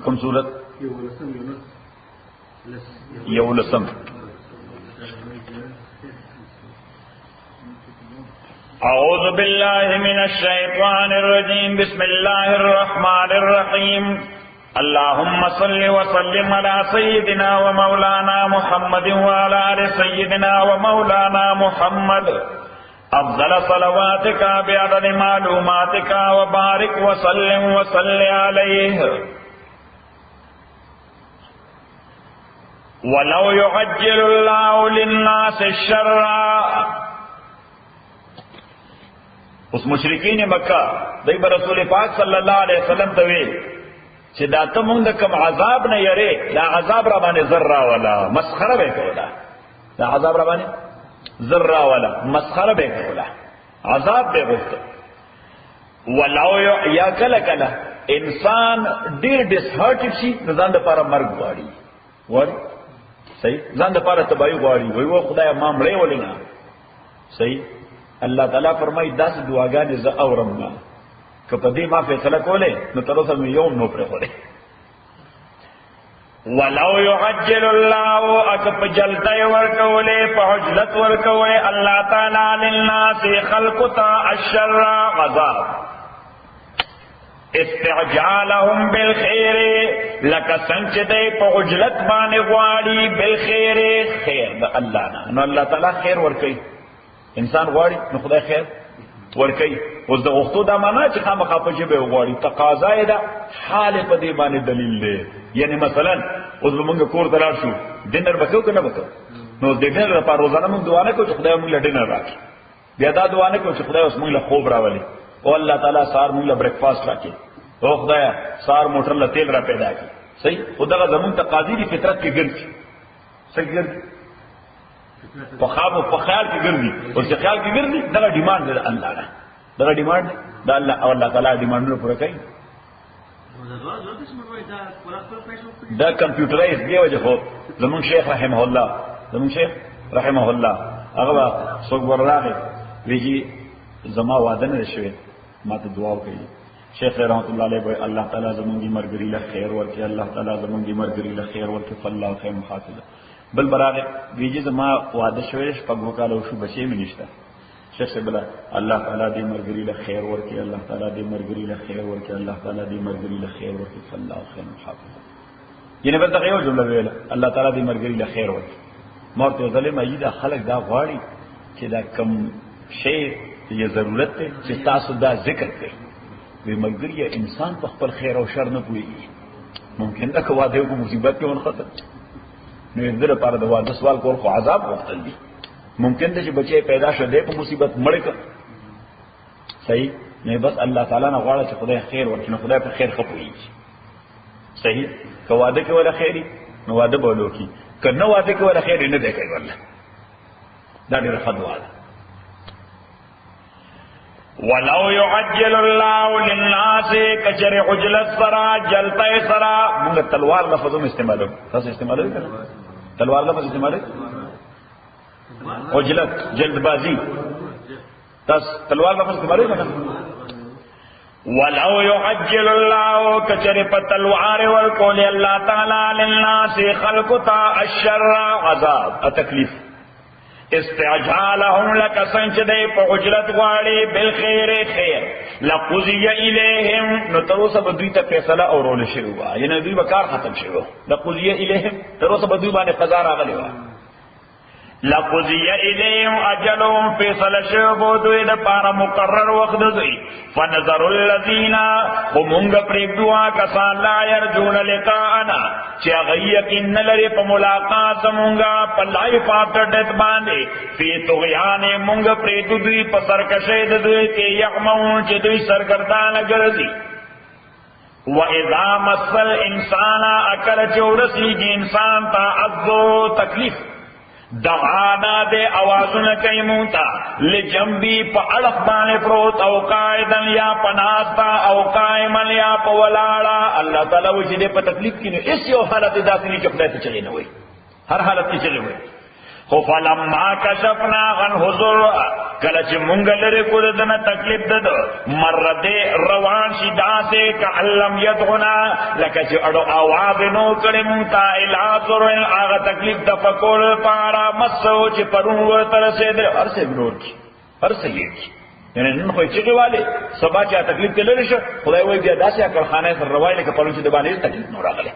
کوم صورت یولسم اعوذ باللہ من الشیطان الرجیم بسم اللہ الرحمن الرحیم اللہم صل وسلم علی سیدنا و مولانا محمد وعلی آل سیدنا و مولانا محمد افضل صلواتک بعدد معلوماتک وبارک وسلم وصل علیہ ولو يعجل الله للناس الشر. اس مشرکین مکہ دای رسول پاک صلی الله علیه وسلم ته وی چې دا ته مونږ کوم عذاب نه یری دا عذاب را باندې ذره ولا مسخره به کولا دا عذاب را باندې ذره ولا مسخره به کولا عذاب به غوښته ولو یا کله کله انسان ډیر ډیس هارټ شي ځان د لپاره مرګ غواړي صحیح ځان د لپاره تباہی غواړي وای و خدای ما مړې ولنه صحیح الله تعالی فرمایي داس دعاګانې ز اورم نه کپدې ما فیصله کوله نو تر اوسه مې یوم نو پرې خوله ولو يعجل الله اكب جلتي ورکوله فعجلت ورکوله الله تعالی للناس خلقتا الشر غضب استعجالهم بالخير لك سنجدي فعجلت باندې غواړي بالخير خیر د الله نه نو الله تعالی خیر ورکوي انسان غواړي نو خدای خیر ورکوي اوس د وختو دا معنا چې خامخا په جبه غواړي تقاضا یې ده حال په دې باندې دلیل دی یعنی مثلا اوس موږ کور ته لاړ شو ډینر وکړو کنه وکړو نو د ډینر لپاره روزانه موږ دعا نه کوو چې خدای موږ له ډینر راکړي بیا دا دعا نه کوو چې خدای اوس موږ له خوب راولي او الله تعالی سار موږ له بریک فاسټ راکړي او خدای سار موټر له تیل را پیدا کړي صحیح خدای زمون تقاضی دی فطرت کې ګرځي صحیح ګرځي په خواب او په خیال کې ګرځي او چې خیال کې ګرځي دا ډیماند دی الله نه دا ډیماند دا الله او الله تعالی ډیماندونه پوره کوي دا کمپیوټرایز دی وجه خو زمون شیخ رحمه الله هغه څوک ورراغه ویجی زما وعده نه شوی ما ته دعا وکړي شیخ رحمت الله علیه الله تعالی زمونږی مرګری له خیر ورکړي الله تعالی زمونږی مرګری له خیر ورکړي فالله خیر محافظ بل براغه ویجی زما وعده شوی شپږ کاله شو بچی مې نشته شیخ بلا الله تعالی دې مرګری له خیر ورکړي الله تعالی دې مرګری له خیر ورکړي الله تعالی دې مرګری له خیر ورکړي فالله خیر محافظ ینه بل دغه یو جمله ویله الله تعالی دې مرګری له خیر ورکړي مرته ظالم ایدا خلق دا غواړي چې دا کم شی یہ ضرورت ہے چې تاسو دا ذکر کړئ وی مګری انسان په خپل خیر او شر نه پوهیږي ممکن دا کو واده کو مصیبت کې ونخته نو دې لپاره د واده سوال کول خو عذاب وختل دي ممکن دا چې بچي پیدا شوه دې په مصیبت مړ کړ صحیح نه بس الله تعالی نه غواړي چې خدای خیر ورکړي نو خدای په خیر خپويږي صحیح کو واده کې ولا خیری نو واده بولو کی کنه واده کې ولا خیر نه دی کوي والله دا ډېر فضوا ده ولو يعجل الله للناس كجر عجلت سرا جلتا سرا موږ تلوار لفظو استعمالو تاسو استعمالو تلوار لفظ استعمالو عجلت جلدبازی تاسو تلوار لفظ استعمالو کنه ولو يعجل الله كجر تلوار ورکول الله تعالی للناس خلقتا الشر عذاب التکلیف استعجالهم لك سنجدي فعجلت غالي بالخير خير لقضي اليهم نتروس بدوی ته فیصله اورول شروع وا یعنی دوی بکار ختم شروع لقضي اليهم تروس بدوی باندې قضا راغلی وا لقضي اليهم اجلهم فیصله شروع دوی د پاره مقرر وخت دوی فنظر الذين هم پرېږدوا کسان لا يرجون لقاءنا چې غیقین لري په ملاقات مونږه په لای پاتړت باندې فی طغیان مونږ پرېږدو دوی په سرکشه د دوی کې یغمون چې دوی سرګردان ګرځي واذا مس الانسان اکل چورسیږي انسان ته عذو تکلیف دعانا دے آوازن کئی مونتا لجنبی پا علق بانے پروت او قائدن یا پناستا او قائمن یا پا ولاڑا اللہ تعالیٰ وچی دے پا تکلیف کی نو اس یو حالت داخلی چپلے سے چلے نوئی ہر حالت سے چلے ہوئے فلما کشفنا عن حضور کله چې مونږ لري کو دنه تکلیف ده مرده روان شي داسې کعلم یدغنا لکه چې اړو आवाज نو کړي مونږ ته الاذر هغه تکلیف د فکول پارا مسو چې پرون ورته رسیدل ارسه اګنور کی ارسه یې کی یعنی نن خو چې غواړي سبا چې تکلیف تللی شو خدای وایي بیا داسې کارخانه سره روایت کې پرون چې د باندې تکلیف نور راغله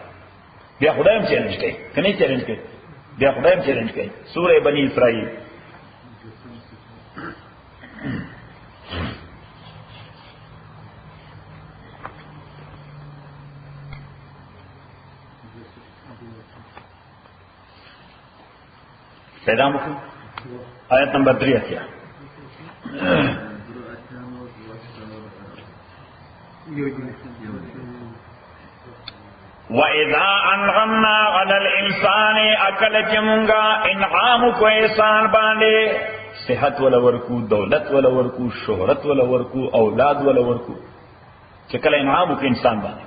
بیا خدای هم چیلنج کوي کني چیلنج کوي بیا خدای هم چیلنج کوي سوره بنی اسرائیل پیدا مکو آیت نمبر 83 وَإِذَا أَنْعَمْنَا عَلَى الْإِنسَانِ أَكَلَ جَمُنْغا انعام کو احسان باندې صحت ولا ورکو دولت ولا ورکو شهرت ولا ورکو اولاد ولا ورکو چې کله انعام کو انسان باندې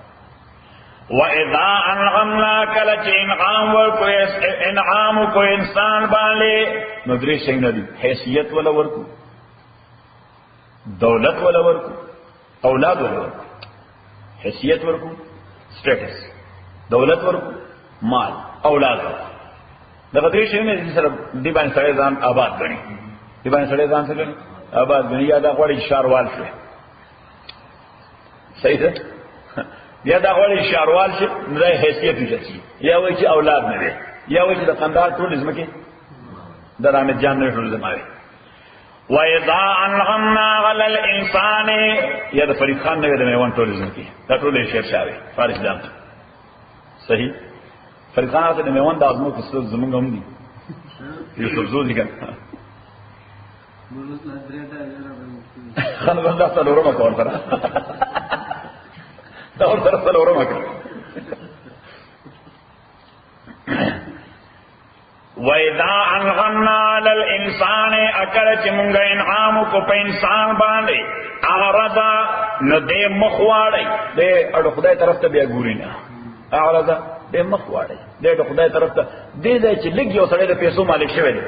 وَإِذَا أَنْعَمْنَا كَلَ انعام ورکو انعام کو انسان باندې نو درې شي نه دي حیثیت ولا ورکو دولت ولا ورکو اولاد ولا ورکو حیثیت ورکو سٹیٹس دولت ورکو مال اولاد ورکو دغه درې شي نه دي سره دی باندې سره ځان آباد غني دی باندې سره ځان سره آباد غني یا دا غوړي شاروال شي صحیح ده یا دا غوړي شاروال شي نه حیثیت وشي یا وایي چې اولاد نه وي یا وایي چې د قندار ټول ځمکه درامه جان نه ټول ځمکه وَإِذَا أَنْعَمْنَا عَلَى الْإِنسَانِ یا د فرید خان نه د میوان ټول ځمکه دا ټول شعر شاوي فارس دام صحیح فرید خان ته د میوان د ازمو کې څه زمونږ هم دي یوسف زودی کنه خان والله څلورمه کور سره دا ورته څلورمه کور وَإِذَا أَنْعَمْنَا عَلَى الْإِنسَانِ أَكَلَ چې مونږ انعام کو په انسان باندې اعرض نو دې مخواړی دې اړ خدای طرف ته بیا ګوري نه اعرض دې مخواړی دې خدای طرف ته دې چې لګ یو سړی د پیسو مالک شوی دی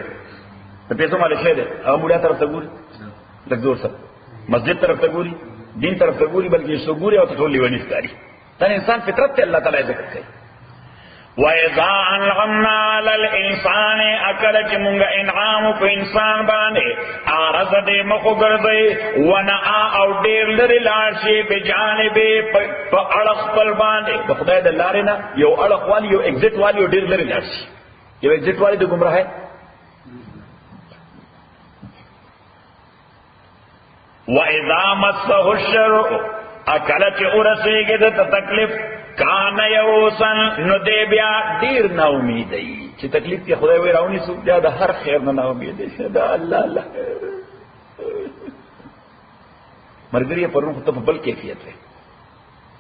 د پیسو مالک شوی دی او مولا طرف ته ګوري لګ زور سره مسجد طرف ته ګوري دین طرف ته ګوري بلکې سو ګوري او ته ټول لیونی ښکاري دا انسان فطرت ته الله تعالی ذکر کوي وَإِذَا أَنْعَمْنَا عَلَى الْإِنسَانِ أَكَلَ چې مونږ انعام په انسان باندې اعرض دې مخ ګرځي ونأ او ډېر لري لاړ شي په جانب په اړخ خپل باندې د خدای د لارې نه یو اړخ والی یو ایگزیټ والی یو ډېر لري لاړ شي یو ایگزیټ والی د گمراهۍ وَإِذَا مَسَّهُ الشَّرُّ أَكَلَ چې ورسېږي د تکلیف کان یوسن نو دې بیا ډیر نا امید ای چې تکلیف کې خدای وې راونی سو بیا د هر خیر نه نا امید ای دا الله الله مرګري پرون خو ته بل کیفیت ده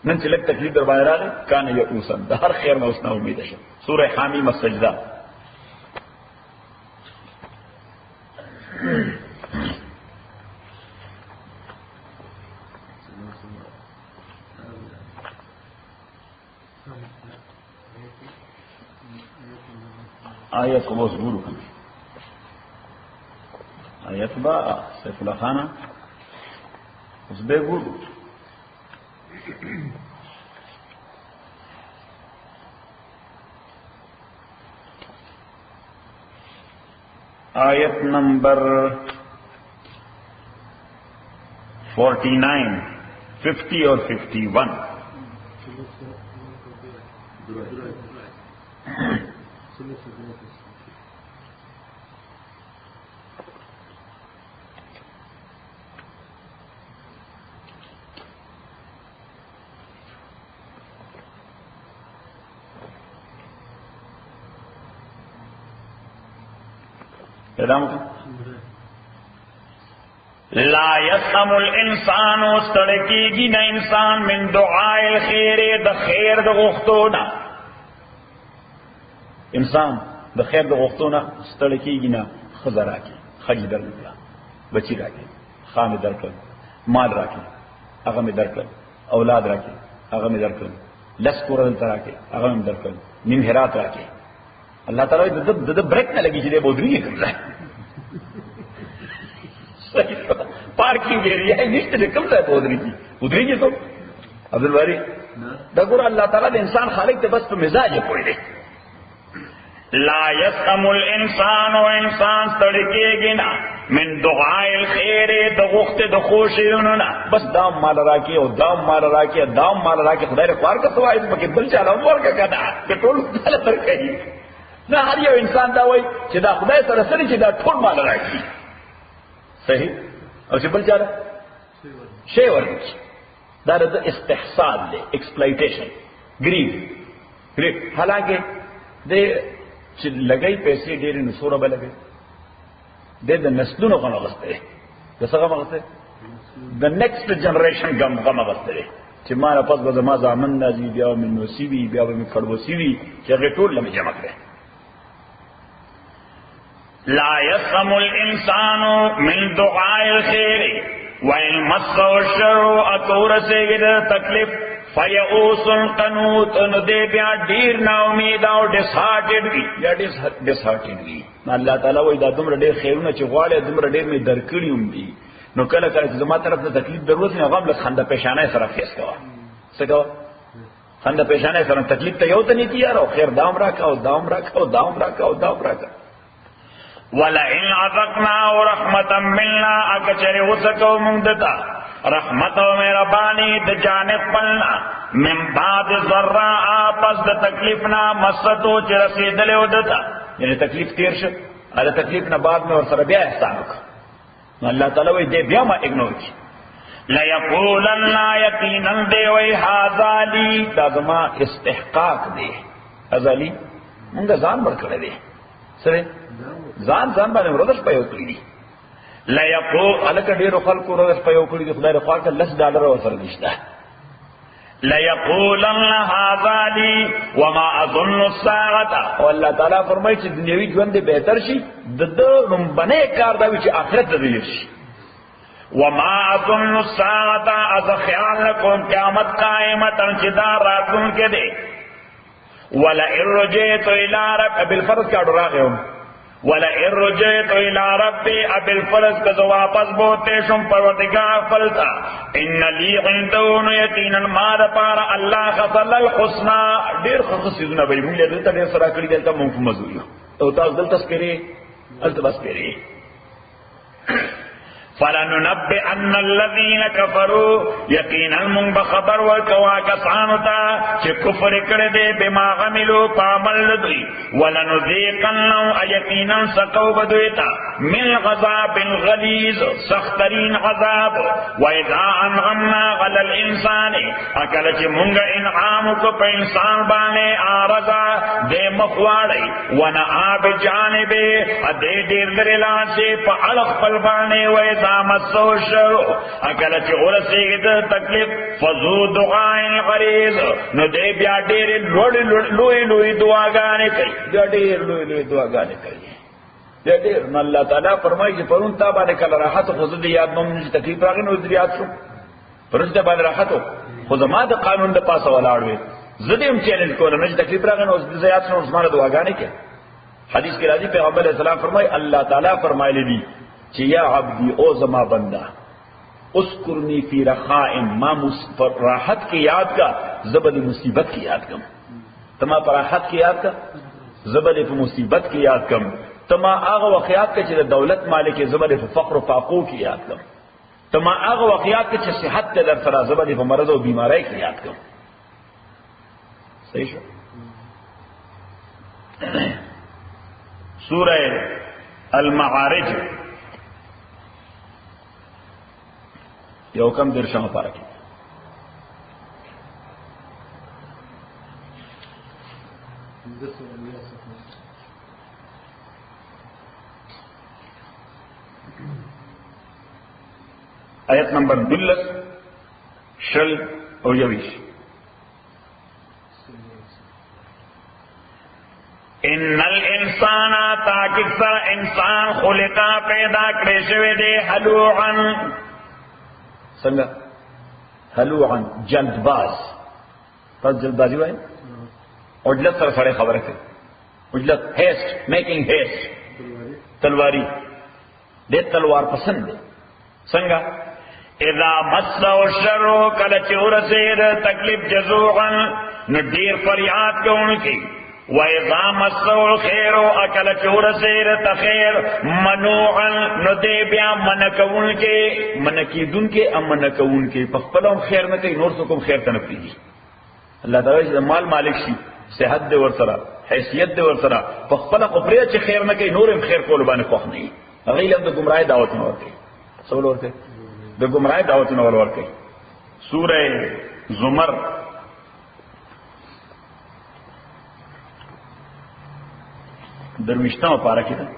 نن چې لک تکلیف در باندې راغی کان یوسن د هر خیر نه اوس نا امید شه سوره حمیم السجده آیت کو مزبور کنی آیت با سیف اللہ خانہ اس بے گورو آیت نمبر 49 50 اور 51 لا يسأم الانسان استړکیږي نه انسان من دعاء الخير د خیر د غوښتونه انسان د خیر د غوښتونه استړکیږي نه خزر راکي خجی درکړه بچی راکي خان درکړه مال راکي هغه می درکړه اولاد راکي هغه می درکړه لس کورن راکي هغه می درکړه نیم هرات راکي الله تعالی د بریک نه لګي چې د بودري کړل پارکنگ ایریا ہے نشتے نے کم صاحب ادھری کی تو عبدالباری دگور اللہ تعالیٰ نے انسان خالق تے بس تو مزاج ہے کوئی نہیں. لا یسأم الانسان و انسان تڑکے گنا من دعاء الخیر دغخت دخوشیوننا بس دام مال راکی او دام مال راکی دام مال راکی خدای نے خوار کا تو آئیت مکی بل چالا امور کا کہنا پٹرول دالا پر کہی نا ہر یو انسان دا وی چی دا خدای سرسری چی دا ٹھول مال راکی صحیح اور چی بل چالا شے ورنچ دا رضا استحصال دے ایکسپلائٹیشن گریب حالانکہ دے چی لگئی پیسے ڈیری نصورہ با لگئی دے دا نسلونو غم اغسطے دا سا غم اغسطے دا نیکسٹ جنریشن غم اغسطے چی مانا پس با زمان زامن نازی بیا من نوسیوی بیا من کڑوسیوی چی اگر طول لمی جمع کرے. لا یسم الانسان من دعاء الخیر وَإِن مَسَّهُ الشَّرُّ اَتُورَ سے گدر تکلیف فَيَئُوسٌ قَنُوتٌ دے بیا دیر نا امید اور ڈسہارٹڈ بھی یا ڈسہارٹڈ بھی. اللہ تعالیٰ وہی دا دمر ڈیر خیرون چغوالے دمر ڈیر میں درکڑی ہم بھی نو کل کل زما طرف سے تکلیف ضرورت نہیں غم لگ خندہ پیشانہ سره فیس کوا سکوا خندہ پیشانہ سره تکلیف ته یو ته نہیں کیا رو خیر دام راکا او دام راکا او دام راکا او دام راکا. وَلَئِنْ عَذَقْنَاهُ رَحْمَةً مِّنَّا اَكَچَرِ وُسَكَوْ مُنْدَتَا رحمت و مہربانی د جانب پلنا من بعد ضراء پس د تکلیفنا مستو چ رسیدلے ودتا یعنی تکلیف تیر شد ال تکلیف نہ بعد میں اور سر بیا احسان کو اللہ تعالی وی دے بیا ما اگنور کی لا یقولن یقینا دے وی ھذا لی دما استحقاق دے ازلی منگا زان بڑھ کڑے دے سرے زان باندې ورودش پيو کړی دي لا یقول الک ډیرو خلکو ورودش پيو کړی دي خدای رضا کا $10 ورسره نشته. لا یقولن هذا لي وما اظن الساعه والله تعالی فرمایي چې دنیوي ژوند بهتر شي د لومبنه کار دا چې آخرت ته دی شي. وما اظن الساعه از خیال کوم قیامت قائمه چې دا راتون کې دي. ولا ارجئت الى رب بالفرض کا ډراغم ولا ارجئت الى ربي بالفرض کا واپس بوتے شم پروردگار فلتا ان لي عنده يقينا ما دپار الله خصل الحسنى ډیر خصيزونه به موږ دلته ډیر سره کړی دلته مونږ مزویو او تاسو دلته سپری التباس پیری. فَلَنُنَبِّئَنَّ الَّذِينَ كَفَرُوا يَقِينًا مُنْ بخبر ورکوا کسانو تا چه کفر کرده بما غملو پامل دوی وَلَنُذِيقَنَّهُ اَيَقِينًا سَقَوْ بدویتا من غذاب غلیظ سخترین عذاب وَإِذَا أَنْعَمْنَا عَلَى الْإِنسَانِ اکل چه منگ انعام کو پا انسان بانے آرزا دے مخواڑی ونعا بجانبے دے دیر درلان سے پا علق پل بانے وَإِذَا مسو شرو اکل چی غرسیگی تکلیف فضو دعائن غریض نو دے بیا دیر لوئی دعاگانے کئی بیا دیر لوئی دعاگانے کئی بیا دیر نو اللہ تعالیٰ فرمائی چی پرون تابانے کل راحت خود یاد ممنی تکلیف راگی نو ادریات شو پرون تابانے راحت خود ما دا قانون دا پاسا والاڑوے زدیم چیلنج کولا نو تکلیف راگی نو زیاد شنو عثمان دعاگانے کیا. حدیث کی راضی پیغمبر علیہ السلام فرمائی اللہ تعالیٰ فرمائی لی چی یا عبدی او زما بندہ اسکرنی فی رخائن ما راحت کی یاد کا زبد مصیبت کی یاد کم تما پر راحت کی یاد کا زبد مصیبت کی یاد کم تما آغا وقیات کا چی دولت مالک زبد فقر و فاقو کی یاد کم تما آغا وقیات کا چی صحت در سرا زبد مرض و بیماری کی یاد کم. صحیح شو. سورہ المعارج یو کم درشان پارکی آیت نمبر 12 شل اور یویش. ان الانسان تاکہ سر انسان خلقا پیدا کرے شوے دے حلوعن سنگا حلوعن جلد باز پس جلد بازی ہوئے عجلت سر سڑے خبر ہے عجلت ہیسٹ میکنگ ہیسٹ تلواری دے تلوار پسند ہے څنګه اذا مس الشر کله چې ورسېد تکلیف جزوعا نو ډیر فریاد کوونکی و اذا مس الخير اکل چې ورسېد تخیر منوعا نو دې بیا منکونکی منکیدونکي امنکونکي په خپل هم خیر نه کوي نور څوک هم خیر ته نه پیږي الله تعالی چې مال مالک شي صحت دې ورسره حیثیت دې ورسره په خپل خبره چې خیر نه کوي نور هم خیر کول باندې خوښ نه وي هغه له د گمراهۍ دعوت نه ورته سوال ورته د گمراهۍ دعوت نه ورته سوره زمر درویشتمه پارا کې ده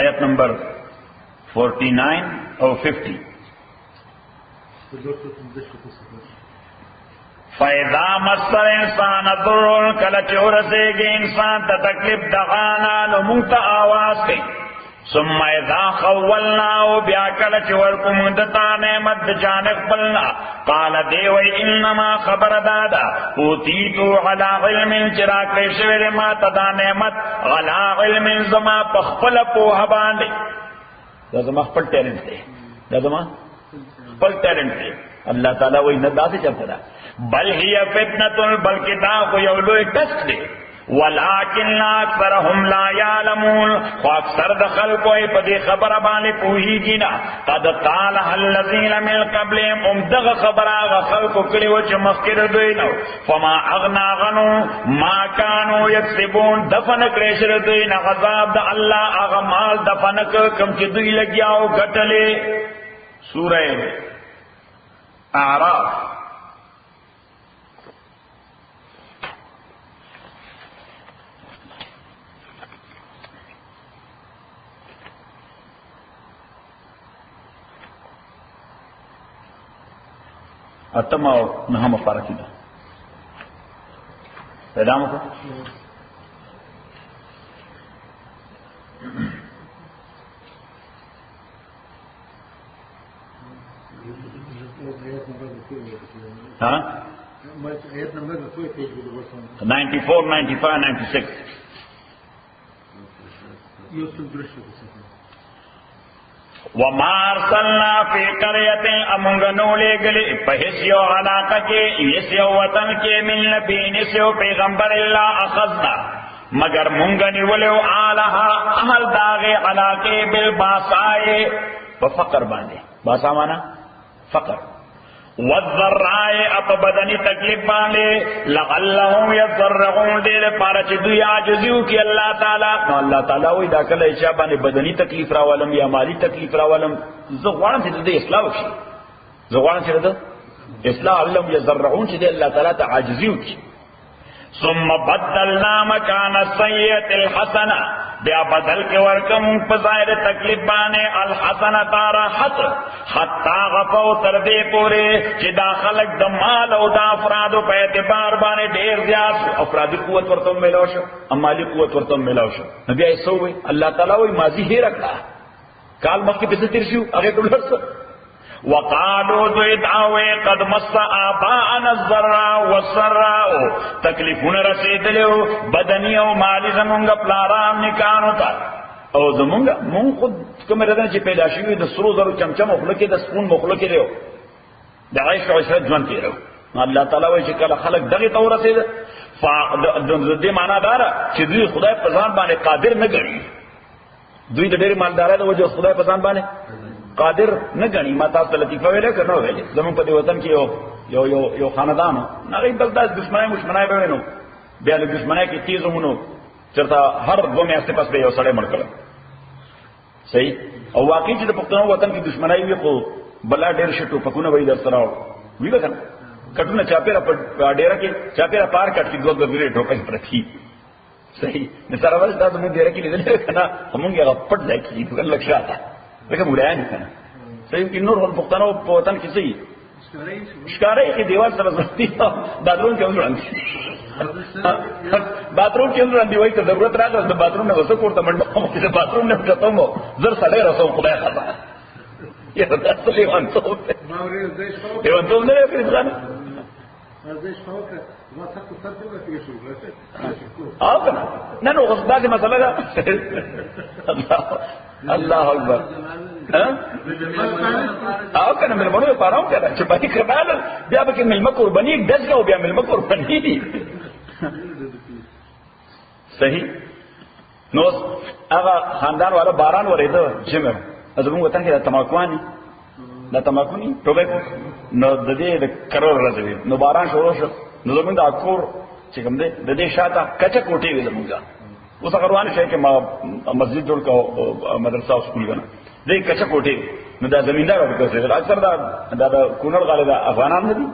آیت نمبر 49 او 50 فَإِذَا مَسَّ الْإِنسَانَ ضُرٌّ کله چې ورسېږي انسان ته تکلیف دغانا نو موږ ته آواز کوي ثم اذا خولناه بیا کله چې ورکو موږ ته نعمت د جانب خپلنا قال دی وی انما خبر دادا اوتیتو علی علم چرا کړی شوی ما ته دا نعمت علی علم زما په خپل پوهه باندې دا زما خپل ټیلنټ دی دا زما خپل ټیلنټ دی الله تعالی وی نه داسې چلته ده بل هي فتنه بلکې دا خو یو لوی ټسټ دی ولكن اکثرهم لا يعلمون واکثر د خلکو په دې خبره باندې پوهیږي نه قد قال الذين من قبلهم دغه خبره خلکو کړي و چې مخکې دوی نو فما اغنى عنهم ما كانوا يكسبون دفن کړي شر دوی نه عذاب د الله هغه مال دفن کوم چې دوی لګیاو غټلې سوره اعراف اتم او نهم پارکی ده پیدا مکو ها 94 95 96 وما ارسلنا فی قریۃ امنگنو لګلی په هیڅ یو علاقه کې هیڅ یو وطن کې من نبی نسو پیغمبر الا اخذنا مگر مونږ نیولو الها اهل داغه علاقه بالباسای په فقر باندې باسا معنا فقر والضراء اپ بدنی تکلیف باندې لعلهم يضرعون دې لپاره چې دوی عاجزیو کې الله تعالی نو الله تعالی وې دا کله چې باندې بدنی تکلیف راولم یا مالی تکلیف راولم زه غواړم چې دې اصلاح وشي زه غواړم چې دې اصلاح علم يضرعون چې الله تعالی ته عاجزیو کې ثم بدلنا مكان السيئة الحسنة بیا بدل کے ورکم پزائر تکلیف بانے الحسنہ راحت حتی غفو تردے پورے چی دا خلق دا مال او دا افرادو پہ اعتبار بانے دیر زیاد افرادی قوت ورطم ملاو شو امالی قوت ورطم ملاو شو نبی ایسو ہوئی اللہ تعالیٰ ہوئی ماضی ہی رکھا کال مخی پیسے ترشیو اگر دولر سا وقالو دویدعوے قد مس آباءنا الضراء والسراء تکلیفون رسیدلیو بدنی او مالی زمونگا پلارام نکانو تا او زمونگا مون خود کم ردن چی پیدا شوی دا سرو زرو چمچم مخلوکی دا سپون مخلوکی لیو دا عیش و عشرت جوان کی لیو اللہ تعالیٰ وی چی کل خلق دغی تو رسید دی معنی دارا چی دوی خدای پزان بانے قادر نگنی دوی دا دیر مالدارا دا وجہ خدای پزان بانے قادر نه غنی ما تاسو لطیفه ویلې کنه ویلې زمون په دې وطن کې یو خاندان نه غي بل داس دشمنای به وینو بیا د دشمنای کې تیزمونو چرته هر 2 میاشتې پس به یو سړی مړ کړ صحیح او واقعي چې د پښتنو وطن کې دشمنای وي خو بلا ډېر شټو پکونه وای در سره وی وکړه کټونه چاپیره په ډېر کې چاپیره پار کټ کې دوه غوړي ټوکې پرتی صحیح نثر اول تاسو موږ ډېر کې لیدل کنه همغه غپټ ځای کې ټول لښاته لکه مولیان کنه صحیح کې نور ول پښتنو په وطن کې صحیح ښکارې کې دیوال سره ځتی باتروم کې وړاندې باتروم کې وړاندې وای ته ضرورت راغله د باتروم نه وسه کوړه منډه چې د باتروم نه وځه مو زر سړی رسو خدای خبر یې تاسو له وانته ما ورې زې شپه ته نه لري ځان زې شپه او کنه نه نو غصب داسې مسله ده الله اکبر او کنه ملمنو لپاره هم کنه چې باندې کړهال بیا به کې ملمه قرباني دزګه او بیا ملمه قرباني دي صحیح نو هغه خاندان والا باران ورېده جمع ازمو وطن کې د تماکوانی دا تماکونی ټوبه نو د دې د کرور راځي نو باران شروع شو نو زمونږ د اکور چې کوم دی د دې شاته کچه کوټې وي زمونږه اوس روان شي چې ما مسجد جوړ کو مدرسه او سکول کنه دې کچه کوټې نو دا زمیندار ورته اکثر دا کونړ غاله دا افغانان نه دي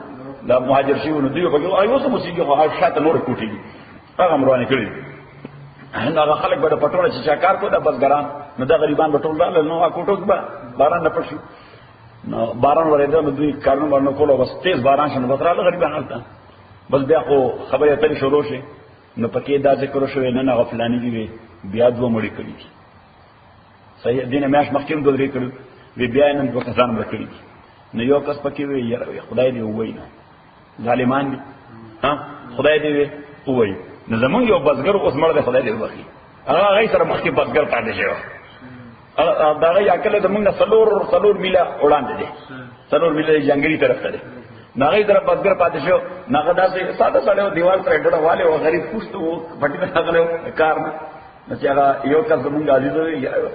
دا مهاجر شي نو دوی په اوس موسیقي خو شاته نور کوټې دي هغه روانه کړی هغه خلک به پټوله چې چاکار کو دا بسګران نو دا غریبان به ټول راغله نو کوټو به باران نه پړشي نو باران ورېده نو دوی کارونه باندې کولو بس تیز باران شنو بتراله غریبان حالت بس بیا خو خبره اترې شروع شي نو پکې دا ذکر شوی نه غفلانی دی بیا دوه مړي کړی صحیح دینه مېاش مخکې دوه لري کړی وی بیا نن دوه کسان مړ کړی نو یو کس پکې وی خدای دې وای نه ظالمان دي ها خدای دې وای نو زمون یو بزګر اوس مړ دی خدای دې وخی هغه غي سره مخکې بزګر پاتې شو دا غي اکل زمون نه سلور میله وړاندې دي سلور میله جنگلی طرف ته دي ناغې طرف بزګر پاتې شو ناغه داسې ساده ساده دیوال سره ډډه والے او غریب پوښتنه وو پټی نه غلو کار نه چې هغه یو کس زمونږ عزیز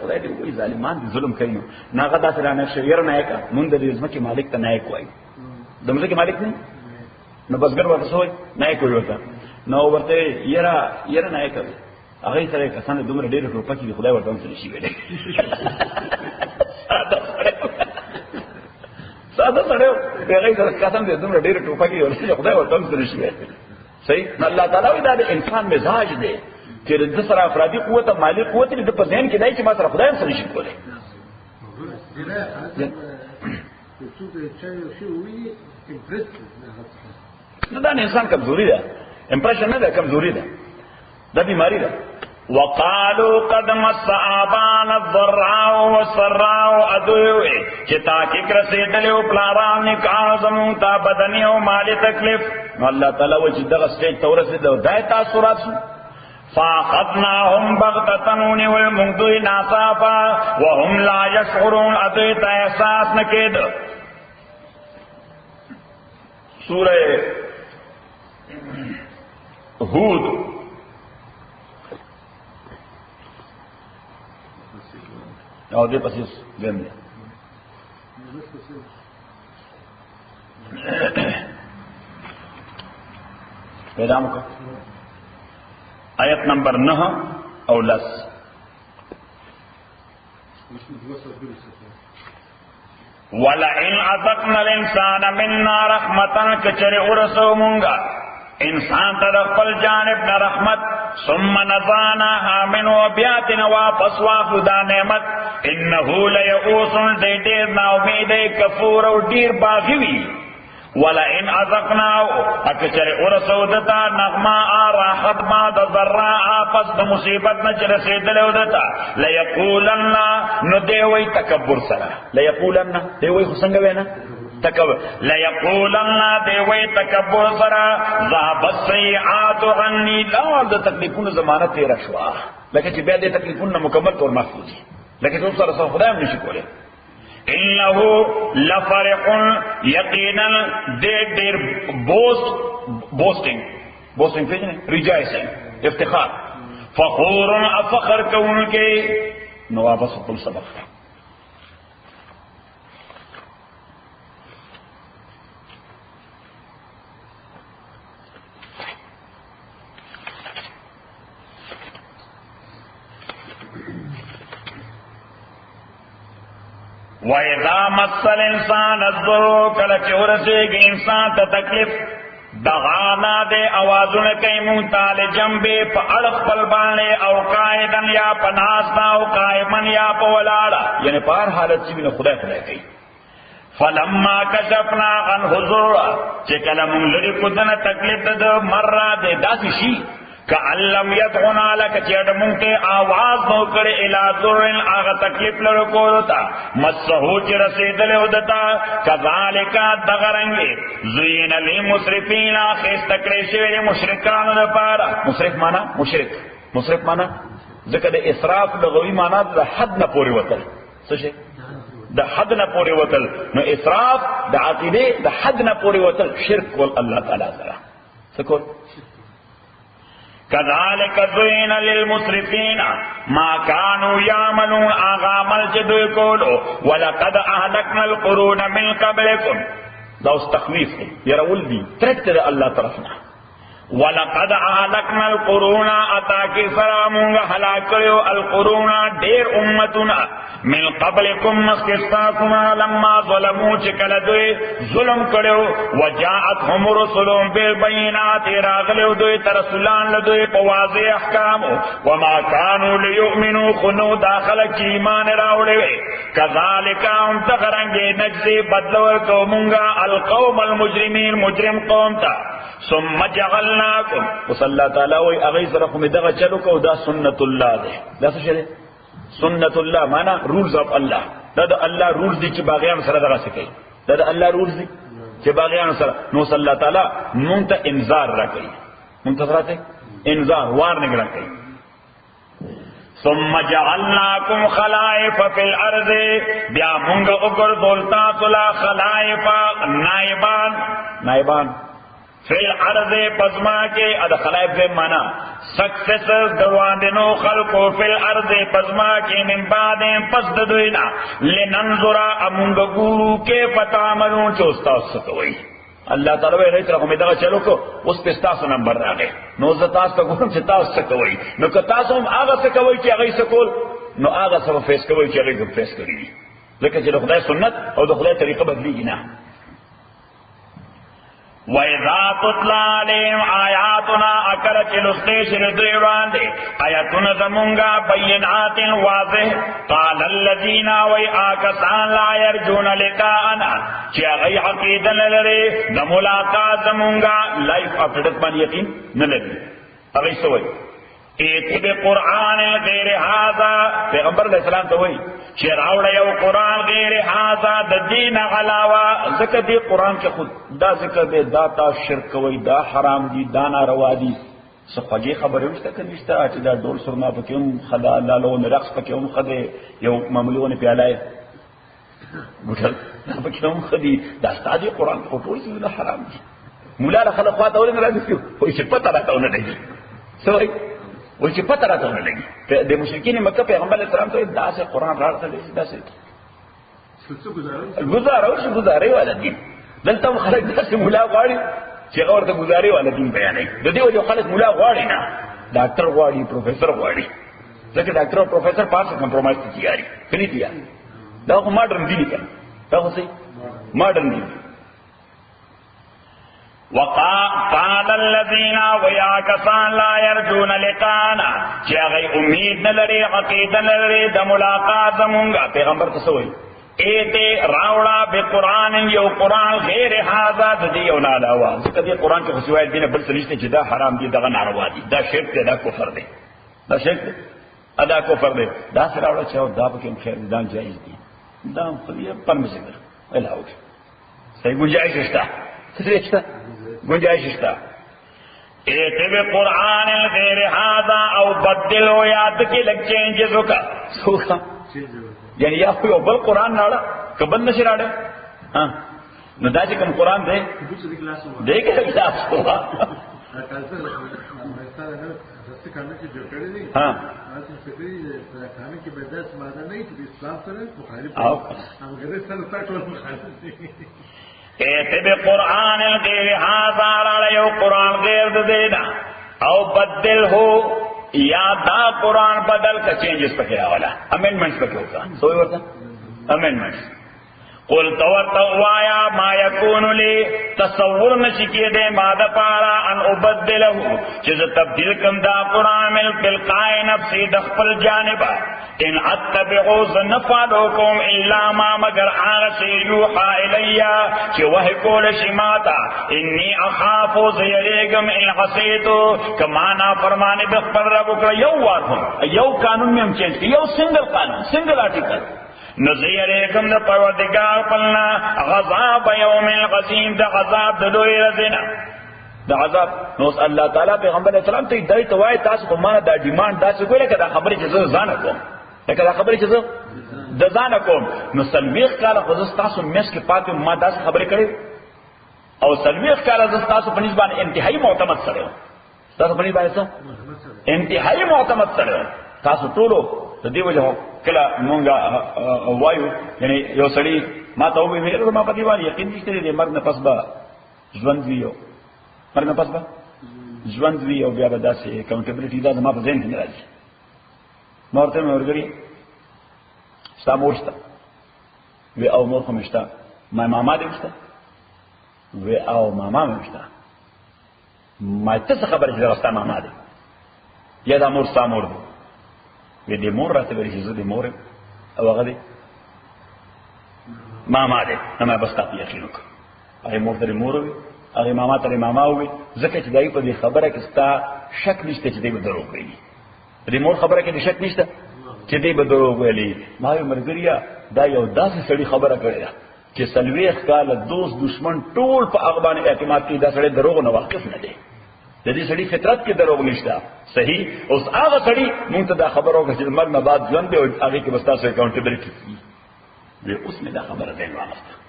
خدای دې وایي ظالمان دي ظلم کوي ناغه داسې رانه شعر نه کا مونږ د دې ځمکې مالک ته نه کوي د ځمکې مالک نه نو بزګر ورته سوې نه کوي ورته نو ورته یره نه کوي هغه سره کسان دومره ډېر روپا کې خدای ورته څه شي ویلې ساده سره هغه سره کسان دې دومره ډېر ټوپا کې ورته خدای ورته څه شي ویلې صحیح الله تعالی دا د انسان مزاج دی چې د سره افرادي قوت او مالی قوت دې په ذهن کې دای چې ما سره خدای څه شي کولای نو دا انسان کمزوري ده امپریشن نه ده کمزوري ده دا بیماری ده وقالوا قد مس آبانا الضراء والسراء ادوي چې تاکي رسیدل او پلاران نکاح زمون تا بدني او مالی تکلیف الله تعالی و چې دغه سټیج تورسید او دای تاثرات فاخذناهم بغتة والمنذ ناصافا وهم لا يشعرون ادوي ته احساس نکید سوره هود او دې پسې دیم دی پیدا مکو آیت نمبر 9 او 10 ولئن اذقنا الانسان منا رحمتا كچر ورسو مونگا انسان ته خپل جانب نه رحمت ثم نزعناها من وبياتنا واپس واخذ دا نعمت انه ليئوس ډېر نا امید کفور او ډېر باغوي ولئن اذقناه اکثر ورسودتا نغما راحت ما د ذراء پس د مصیبت نه رسیدل ودتا ليقولن نو دی وی تکبر سره ليقولن دی وی څنګه وینا تکبر ليقولن دی وی تکبر سره ذهب السيئات عني لا د تکلیفونو زمانه تیر شوا لکه چې بیا د تکلیفونو مکمل طور محفوظ دي لکه چې سره خدای هم نشي کولای انه لفرح یقینا دیر بوسٹنگ پیجنے ریجائسنگ افتخار فخور افخر کون کے نوابس کل سبق وَإِذَا مَسَّ الْإِنسَانَ الضُّرُّ کله چې ورسېږي انسان ته تکلیف دغانا دے آوازونه کوي مونږ ته جنبه په اړه خپل باندې او قائدن یا پناستا او قائمن یا په ولاړه یعنی په هر حالت کې نه خدای کوي فلما کشفنا عنه الضُّرَّ چې کله مونږ لري کو دنه تکلیف د مره دې داسې شي کعلم یدعونا لک چیٹ مونتے آواز نو کرے الى ذرن آغا تکلیف لرکولو تا مسہو چی رسیدل ادتا کذالکا دغرنگی زین لی مصرفین خیست کریشوی مشرکان دپارا. مصرف مانا مشرک مانا ذکر دا اسراف لغوی مانا دا حد نا پوری وطل سوشے دا حد نا پوری وطل. نو اسراف دا عقیدے دا حد نا پوری وطل شرک کول اللہ تعالی ذرا سکول. کذالک زین للمسرفین ما کانوا یعملون آغا عمل چی دوی کولو ولقد اهلکنا القرون من قبلکم دا اس تخویف ہے یرول دی ترکت دا اللہ طرفنا. وَلَقَدْ أَهْلَكْنَا الْقُرُونَ أَتَاكِ سَرَامُنْغَ حَلَاكَرِيو الْقُرُونَ دیر امتنا من قبلكم مختصاكما لما ظلموا چکل دوی ظلم کریو وجاءتهم رسلهم بالبينات راغلیو دوی ترسلان لدوی پواضح احکامو وما كانوا ليؤمنوا خنو داخل کی ایمان راوڑوی كذلك هم تغرنگی نجزی بدلور قومنگا القوم المجرمین مجرم قوم تا ثم جعلناکم اس اللہ تعالیٰ وی اغیز رقم دغا چلو کو دا سنت اللہ دے دا سشرے سنت اللہ مانا رولز آف اللہ دا دا اللہ رولز دی چی باغیان سر دغا سکئی دا دا اللہ رولز دی چی باغیان سر نو صلی اللہ تعالیٰ منتا انذار را کئی منتا سراتے انذار وارنگ را کئی. ثم جعلناکم خلائف فی الارض بیا منگ اگر دولتا صلا خلائف نائبان فی الارض پزما کے اد خلائف دے مانا سکسیسز دواندنو خلقو فی الارض پزما کے من بعدیں پس ددوینا لننظرا امونگ گورو کے فتعملون چوستا سکوئی. اللہ تعالیٰ وی رئیس رقم دغا چلو کو اس پہ ستاسو نمبر راگے نو زتاس پا گورم چی تاس سکوئی نو کتاسو ہم آغا سکوئی چی اغی سکول نو آغا سب فیس کوئی چی اغی فیس کری لیکن چی خدای سنت اور خدای طریقہ بدلی گی نا. وَإِذَا تُتْلَى عَلَيْهِمْ آيَاتُنَا اَكَرَ چِلُسْتِ شِرِدُوِ وَاندِ آیاتُنَ زَمُنْگَا بَيِّنَاتٍ واضح قَالَ الَّذِينَ وَي آكَسَانْ لَا يَرْجُونَ لِقَاءَنَا چی اغی عقیدن لرے دا ملاقات زمونگا لائف آفٹرت من یقین نلگی اغی سوئی ایتی بے قرآن غیر حاضا پیغمبر علیہ السلام تو وہی چی راوڑا یو قرآن غیر حاضا دا دین غلاوہ ذکر دی قرآن کے خود دا ذکر دے دا تا شرک وی دا حرام دی دا ناروا دی سخوگی خبری وشتا کنیشتا چی دا دول سرما پکیون خدا لالون رقص پکیون خدے یو مملون پیالائے گوٹل پکیون خدی دا ستا دی قرآن خطول سی دا حرام دی مولا رخلق خواتا ہوئی نرازی کیوں وی چی پتا رہتا ہونا نہیں سوئی وہی چی پتہ رہتا ہونے لگی دے مشرکین مکہ پیغمبر علیہ السلام تو دا سے قرآن رہتا لیسی دا سے گزارے والا دین دلتا ہم خلق دا سے مولا غاڑی چی غور تا گزارے والا دین بیانے دا دیو جو خلق مولا غاڑی نا ڈاکٹر غاڑی پروفیسر غاڑی لیکن ڈاکٹر اور پروفیسر پاس سے کمپرومائز کی تیاری کنی تیاری دا خو ماڈرن دینی کن دا خو سی ماڈرن دینی. وقال الذين ويا كسان لا يرجون لقانا چی اغی امید نلری عقید نلری دا ملاقات زمونگا پیغمبر تسوئی ایتے راوڑا بے قرآن یو قرآن غیر حاضر دی یو نالاوا ذکر دی قرآن کے خصوصیت دینا بل سنشتے چی دا حرام دی دا ناروا دی دا شرک دی دا کفر دی دا شرک دی ادا کفر دی دا سے راوڑا چاہو دا پکیم خیر دا جائز دی دا خودی پرمسی در الہاوش صحیح گنجائش اشتا اشتا گنجائش اشتا ایتے بے قرآن غیر حاضر او بدل ہو یاد کی لگ چینجز کا سوکھا یعنی یا کوئی بل قرآن ناڑا کبل نشر آڑے ہاں نو دا چکم قرآن دے دے کے کلاس ہوا ہاں ایتے بے قرآن غیر حاضر علیہ قرآن غیر دینا او بدل ہو یا دا قرآن بدل کا چینجز پکیا والا امینڈمنٹس پکیا ہوتا سوئی ہوتا امینڈمنٹس قل توتوایا ما یکون لی تصور نشکی دے مادہ پارا ان ابدلہو چیز تبدیل کم دا قرآن مل بالقائی نفسی دخپل جانبا ان اتبعو زنفالوکم الا ما مگر آغسی یوحا الیا چی وحی کول شماتا انی اخافو زیریگم ان حسیتو کمانا فرمانی بخبر ربو کر یو وارفم یو قانون میں ہم چینج کی یو سنگل قانون سنگل آرٹیکل نزیریکم دا پروردگار پلنا غذاب یوم القسیم دا غذاب دا دوی رزینا دا غذاب نوس اللہ تعالیٰ پیغمبر علیہ السلام تی دای توائی تاسو کو مانا دا ڈیمانڈ تاسو کوئی لکه دا خبری چیزا زانا کوم لکه دا خبری چیزا دا زانا کوم نو سلویخ کالا خودست تاسو میس کے پاتی ما دا خبری کری او سلویخ کالا زست تاسو پنیزبان انتہائی معتمد سڑے ہو تاسو پنیزبان ایسا انتہائی معتمد سڑے ہو تاسو طولو دا دی وجہ کلا مونگا وایو یعنی یو سڑی ما تا ہوئی میرے ما پتی والی یقین دیشتے دی مرد نفس با ژوند ویو مرد نفس با ژوند ویو بیا با دا سی اکاؤنٹیبلیٹی دا ما پا ذہن کی نراجی مورتے میں ورگری ستا مورستا وی او مور خمشتا ما ماما دی مشتا وی او ماما مشتا ما تس خبر چیز رستا ماما دی یا دا مور ستا مور دی وی دی مور راتے بری چیزو دی مور او اغا دی ماما دی نما بستا پی یقینو کر اگه مور تری مور ہوئی اگه ماما تری ماما ہوئی زکر چی دائی پا دی خبره کستا شک نشتا چی دی با دروغ گئی دی مور خبره که دی شک نشتا چی دی با دروغ گئی ماوی مرگریا دا یو دا سی سڑی خبره کرده چی سلویخ کال دوست دشمن طول پا اغبان اعتماد کی دا سڑی دروغ نواقف نده جدی سڑی فطرت کی دروغ نشتا صحیح اس آغا سڑی منتدا خبر ہوگا چیز مرنا بعد جون دے آگے کی بستا سے اکاؤنٹیبلیٹی کی وی اس میں دا خبر دین وانستا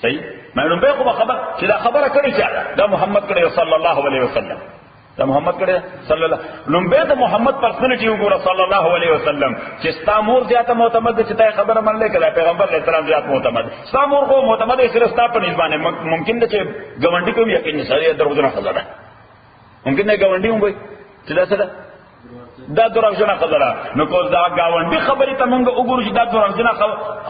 صحیح میں نے بے خوبا خبر چی دا خبر کری چاہتا دا محمد کرے صلی اللہ علیہ وسلم دا محمد کرے صلی اللہ لنبے دا محمد پرسنٹی ہوگو صلی اللہ علیہ وسلم چی ستا مور زیادہ معتمد دے چیتا خبر من لے کلا پیغمبر علیہ السلام زیادہ معتمد ستا مور کو معتمد اسر ستا پر نسبانے ممکن دے چی گونڈی کو بھی یقین ساری دروزنا خزر ممکن دے گونڈی ہوں گئی چیتا سدا دا دروغجنه خبره نو کو دا گاونډي خبرې ته مونږ وګورو چې دا دروغجنه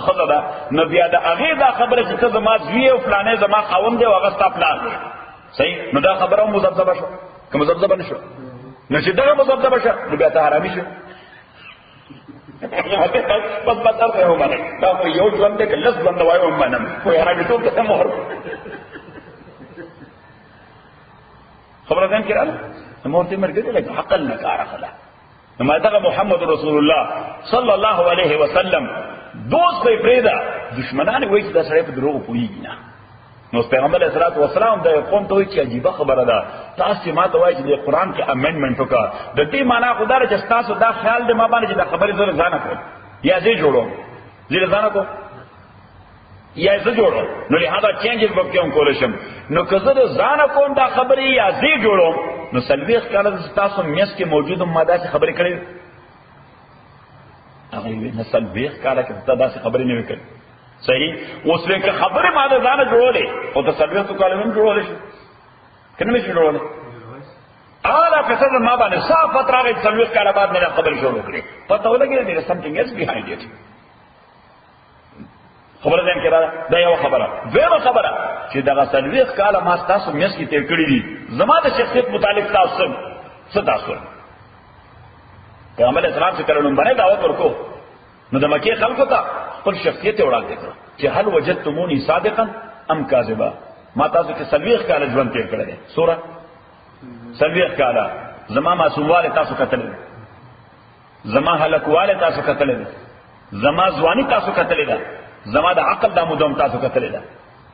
خبره ده نو بیا دا هغه دا خبره چې زما زوی او فلانه زما خاوند دی او هغه ستا پلان دی صحیح نو دا خبره مذبذبه شو که مذبذبه نشو نو چې دا مذبذبه شو نو بیا ته حرامي شو پس بدر ته ومنه دا خو یو ژوند دی که لس ژوند وایو ومنم خو حرامي ټول ته مهر خبره ځان کې رااله مورتي مرګ دی لکه حقل نه کار اخلا نما دغه محمد رسول الله صلی الله علیه وسلم دوست په پریدا دشمنان وایي چې دا سړی په دروغ پوهیږي نه نو پیغمبر علیه الصلاۃ والسلام دا قوم ته وایي چې عجیب خبره ده تاسو ما ته وایي چې د قران کې امندمنت وکړه د دې معنا خدای چې تاسو دا خیال دې ما باندې چې دا خبره زره ځانه کړ یا زه جوړوم زه ځانه کو یا زه جوړوم نو لہذا چینجز وکړم کولشم نو که زه ځانه کوم دا خبره یا زه جوړوم نو سلویخ کالا تاسو میس کې موجود ماده سے خبرې کړې هغه نه سلویخ کالا کې دا سے خبرې نه وکړي صحیح اوس وکړه خبره ماده ځان جوړولې او ته سلویخ کالا هم جوړولې کنه مې جوړولې اعلی فساد ما باندې صاف فتره کې سلویخ کالا بعد نه خبرې شروع کړې پته ولګې دې سمثینګ ایلس بیهایند اٹ خبره ده کړه دا یو خبره ویو خبره چې دا سلویخ کالا ما تاسو میس کې تیر کړی دي زما د شخصیت متعلق تاسو څه تاسو پیغمبر اسلام چې کړه نو باندې دعوت ورکو نو د مکه خلکو ته خپل شخصیت وړاندې کړ چې هل وجدتمونی صادقا ام کاذبا ما تاسو کې سلویخ کالا ژوند تیر کړی سوره سلویخ کالا زما معصومواله تاسو کتل زما هلکواله تاسو کتل زما ځواني تاسو کتل زما د عقل د مدوم تاسو کتل ده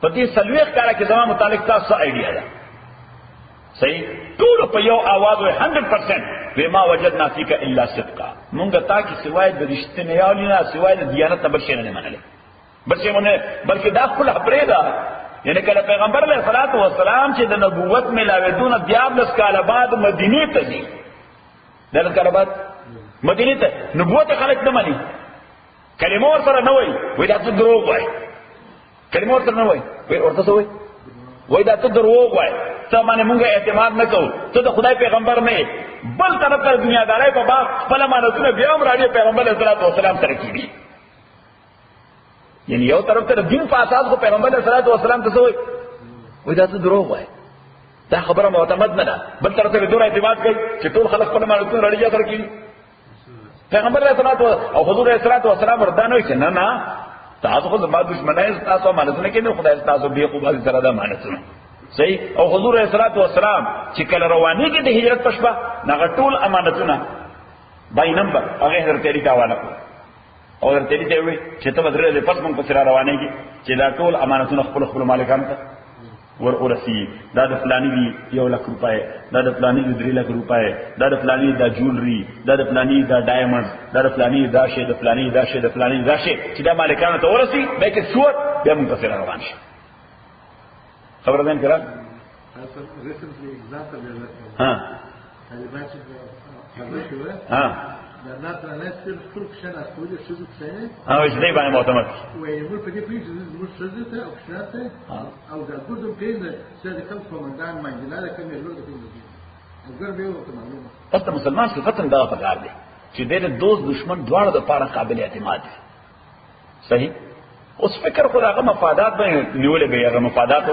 په دې سلويخ کاره کې زما متعلق تاسو ایډیا ده صحیح ټول په یو आवाज وي 100% بما وجدنا فيك الا صدقا مونږ تا کې سوای د رښتینه یو نه سوای د دیانت تبر شي نه منل بلکې دا خپل خبره ده یعنی کله پیغمبر علیه الصلاۃ والسلام چې د نبوت ملاویدونه دیابلس کاله بعد مدینه ته دي دغه کاله بعد مدینه ته نبوت خلک نه مانی کلمه ورته نه وای دا څه دروغ وای کلمه ورته نه وای ورته وای وای دا ته دروغ وای ته باندې مونږه اعتماد نه کوو ته د خدای پیغمبر نه بل طرف پر دنیا دارای په باغ خپل مانوتونه بیا هم راځي پیغمبر علیه الصلاۃ والسلام سره کیږي یعنی یو طرف ته د دین په اساس کو پیغمبر صلی الله علیه وسلم ته وایي وای دا څه دروغ وایي دا خبره معتمد نه ده بل طرف ته دوه اعتماد کوي چې ټول خلک په مالتون رړیا سره کوي پیغمبر صلی الله علیه وسلم او حضور صلی الله علیه وسلم ورته چې نه نه تاسو خو زما دشمنای تاسو مالتون کې نه خدای تاسو به قوت سره دا مالتون صحیح او حضور صلی الله علیه وسلم چې کله رواني کې د هجرت پښبا نه ټول امانتونه بای نمبر هغه حضرت علی ته حواله کړ او حضرت علی ته وی چې ته بدر له پس مونږ په سره روانيږي چې دا ټول امانتونه خپل مالکان ته ورورسی دا د فلانی دی 1 لک روپے دا د فلانی دی 3 لک روپے دا د فلانی دا جولری دا د فلانی دا ډایمنډ دا د فلانی دا شی د فلانی دا شی د فلانی دا شی چې دا مالکان ته ورسی به کې شو بیا مونږ په سره روان شي خبر ده کړه ها ها دا نه نه څه ټول څه نه ټول څه څه او دې باندې معتمد وایي موږ په دې پیښه موږ څه ته او څه او دا ګوډم پیښه چې د کوم کومندان باندې نه کوم یو د کوم اگر به وته معلومه اصل مسلمان صفتن دا پکار دی چې د دوست دشمن دواړو د لپاره قابل اعتماد دي صحیح اوس فکر خو هغه مفادات باندې نیولې به هغه مفادات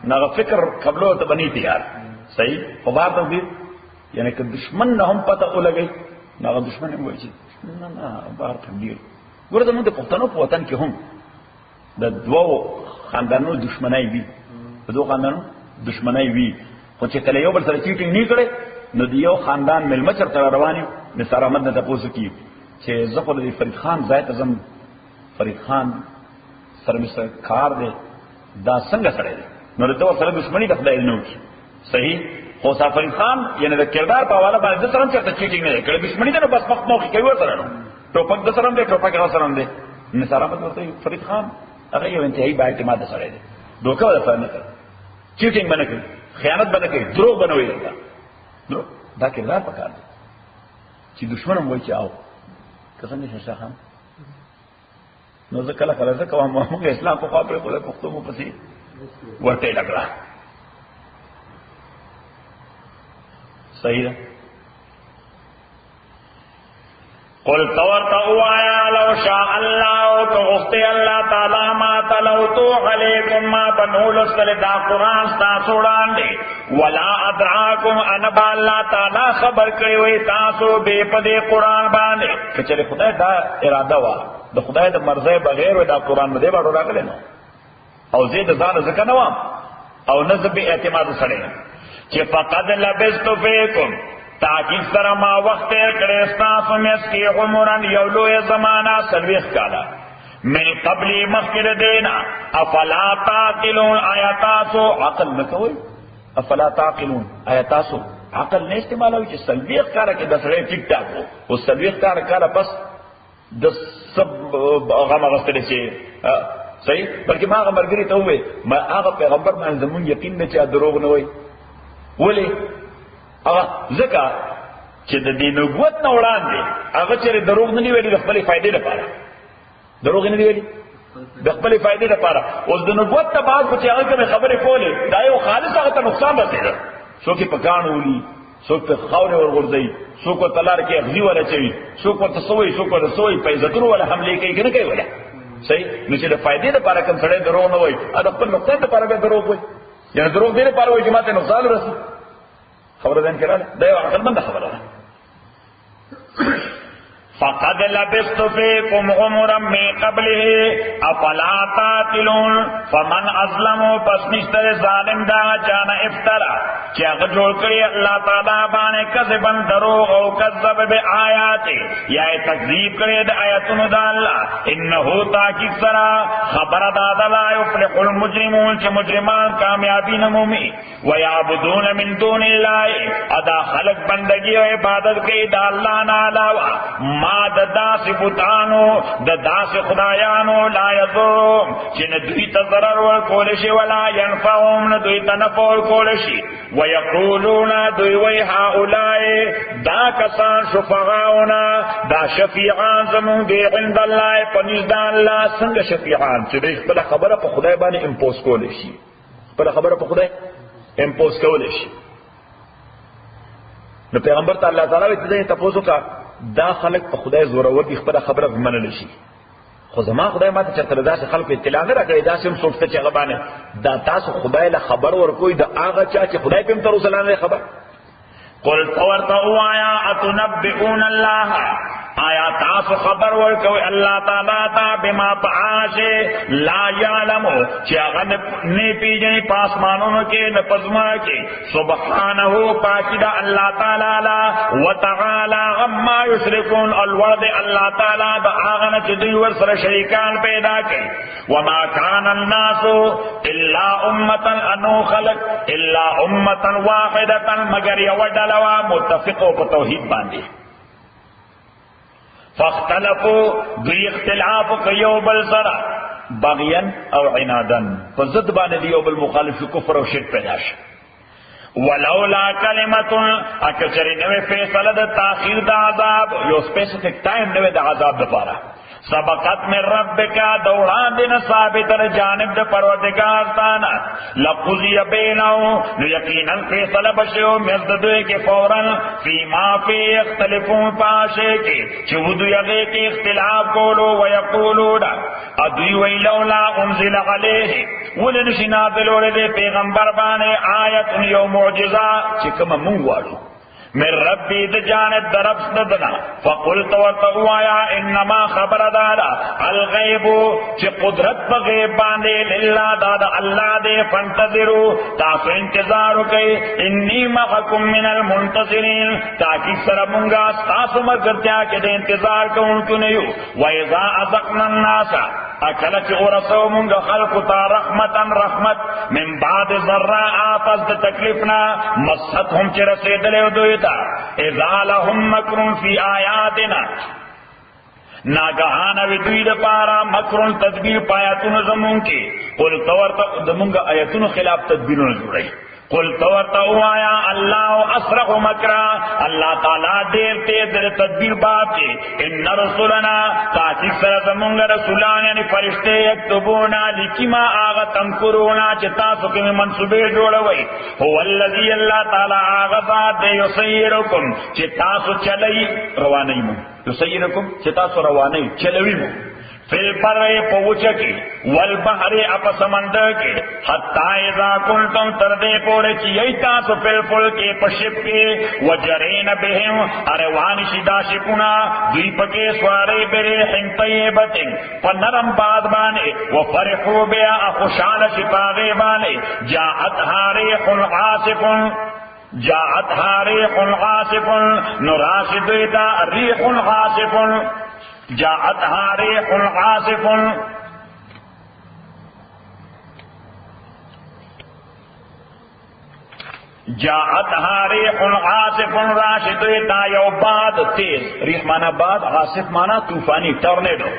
نه فکر قبلو ته بنی تیار صحیح خو بار ته یعنی که دشمن نه هم پته ولګي ناغه دشمن هم وایي نه نه بار ته دی ورته موږ د پښتنو په وطن کې هم د دوو خاندانونو دشمنای وي د دوه خاندانونو دشمنای وي خو چې کله یو بل سره چیټینګ نه کړي نو د یو خاندان ملمه چرته رواني نثار احمد نه تاسو کی چې زخه د فرید خان ځای ته زم فرید خان سره مستر کار دی دا څنګه سره دی نو د دوه سره دشمنی د خدای نه وکي صحیح خو فرید خان یعنی د کردار په حواله باندې د سره چرته چیټینګ نه کړي دشمنی نه بس وخت نو کوي ورته نو ټوپک د سره دی ټوپک د سره دی نثار احمد ورته فرید خان هغه یو انتهایی با اعتماد سره دی دوکه ولا سره نه کوي چیټینګ باندې کوي خیانت باندې کوي دروغ بنوي نو دا کردار پکار دی چې دشمن هم وایي چې آو قسم دې شاه خان نو ځکه کله کله ځکه موږ اسلام په خوا پرې کوله پښتو مو پسې ورته لګړه صحیح ده قل تورتو آیا لو شاء الله تغفتی اللہ تعالی ما تلوتو علیکم ما بنول اسکل دا قرآن ستاسو ڈاندے ولا ادراکم انبا اللہ تعالی خبر کریوی تاسو بے پدے قرآن باندے کچھلے خدای دا ارادہ وا دا خدای دا مرضی بغیر و دا قرآن مدے باڑو راکلے نو او زید زان زکا نوام او نزب اعتماد سڑے چی فقد لبستو فیکم تاکید سره ما وخت کړه ستاسو مېس کې عمرن یو لوی زمانہ سلويخ کاله من قبل مخکر دینا افلا تعقلون آیاتاسو عقل نکوي افلا تعقلون آیاتاسو عقل نه استعمالوي چې سلويخ کاله کې د سره ټیک ټاک او سلويخ کاله پس د سب غم غستل شي صحیح بلکې ما غمرګری ته وې ما هغه پیغمبر باندې زمون یقین نه چې دروغ نه وای ولی هغه ځکه چې د دې نبوت نه وړاندې هغه چې دروغ نه ویلي د خپل فائدې لپاره دروغ نه ویلي د خپل فائدې لپاره اوس د نبوت ته بعد چې هغه کوم خبرې کولې دا یو خالص هغه ته نقصان رسېده څوک په کانو ولي څوک په خاورې ورغورځي څوک په تلار کې اغزي ولا چوي څوک په تسوي څوک په تسوي په عزتونو ولا حمله کوي کنه کوي ولا صحیح نو چې د فائدې لپاره کوم سره دروغ نه وای دا خپل نقصان لپاره به دروغ وای یعنی دروغ دې لپاره وای چې ماته نقصان رسي خبر ده کړه دا یو عقل مند خبره ده فقد لبثت فيكم عمرا من قبله افلا تعقلون فمن اظلم پس نشتر ظالم دا چانا افترا چې هغه جوړ کړی الله تعالی باندې کذبن دروغ او کذب بآیات یا تکذیب کړی د آیاتونو د الله انه تاکید سرا خبر دادا لا يفلح المجرمون چې مجرمان کامیابی نه مومي ويعبدون من دون الله ادا خلق بندگی او عبادت کوي د الله نه علاوه ما د داس بوتانو د داس خدایانو لا یضرهم چې نه دوی ته ضرر ورکول شي ولا ينفعهم نه دوی ته نفع ورکول شي ويقولون دوی وی هؤلاء دا کسان شفعاؤنا دا شفیعان زمون دی عند الله پنځ د الله څنګه شفیعان چې دوی خپل خبره په خدای باندې امپوز کول شي خپل خبره په خدای امپوز کول شي نو پیغمبر تعالی تعالی ته تاسو کا دا خلق په خدای زورور دي خپل خبره منل شي خو زما خدای ماته چرته داسې خلکو اطلاع نه راکړي، داسې هم سوچته چې هغه باندې دا تاسو خدای له خبر ورکوئ د هغه چا چې خدای په تر اوسه نه خبر. قل تورته وایا اتنبئون الله، آیا تاسو خبر ورکوي الله تعالی ته بما پاشه لا یعلم چې هغه نه پیژني پاسمانونو کې نه پزما کې، سبحانه پاکی دا الله تعالی وتعالى عما یشركون، الورد الله تعالی دا هغه چې دوی ور سره شریکان پیدا کړي. وما كان الناس الا امه انو خلق الا امه واحده، مگر یو ډله متفقو په توحید باندې. فاختلفوا دوی اختلاف کيو بل سرا بغيا او عنادا، فزد باندې یو بل مخالف کفر او شرک پیدا شي. ولولا کلمه اکثر نوې فیصله د تاخير د عذاب، یو سپیسیفیک ټایم نوې د عذاب لپاره، سبقت من ربک دوران دین ثابت جانب د پروردگار تانا، لقضی بینهم نو یقینا فیصله بشو مزدوی کے فوراً فی ما فی اختلفون پاشے کے چودو یغی کے اختلاف کولو ویقولون ادوی ویلولا انزل علیہ ولنشی نازلو لدے پیغمبر بانے آیت یو معجزہ چکم منوالو من ربی د جانب درب سدنا. فقلت وتوایا انما خبر دارا الغیب چې قدرت په غیب باندې لله دادا الله دې، فانتظروا تاسو انتظار وکئ، انی معکم من المنتظرین، تاکي سره مونږه تاسو مګرتیا کې د انتظار کوونکو نه یو. واذا اذقنا الناس اکل چې ورسو مونږ خلق تا رحمتن رحمت من بعد ضراء پس د تکلیفنا مستهم چې رسیدلې دوی ته، اذا لهم مکر فی آیاتنا ناگہانا وی دوی دا پارا مکرون تدبیر پایاتون زمون کی. قل تورتا دمونگا آیاتون خلاف تدبیرون جوڑی. قل تورتا آیا اللہ اسرع مکرا، اللہ تعالیٰ دیر تیز در تدبیر باب کی. ان رسولنا تاکیق سر زمونگا رسولان یعنی فرشتے یکتبونا لکی ما آغا تمکرونا چتا سکے میں منصوبے جوڑوئی. هو اللذی اللہ تعالیٰ آغا ذات دے یسیرکم چتا سو چلی روانی مو، یسیرکم چتا سو روانی چلوی مو فی البر پوچکی والبحر اپ سمندر کے، حتی اذا کنتم تردے پورے چیئی تاسو فی الفلک پشپ کے، وجرین بہم اروان شدا شکنا دوی پکے سوارے بریحن طیبتن پنرم بادبانے، وفرحو بیا خوشال شپاغے بانے، جاعتها ریح عاصف جاعتها ریح عاصف نراشد دا ریح عاصف جاءتها ريح عاصف جاءتها ريح عاصف راشد تا یو باد تیز، ریح مانا باد، عاصف مانا طوفانی ٹورنیڈو،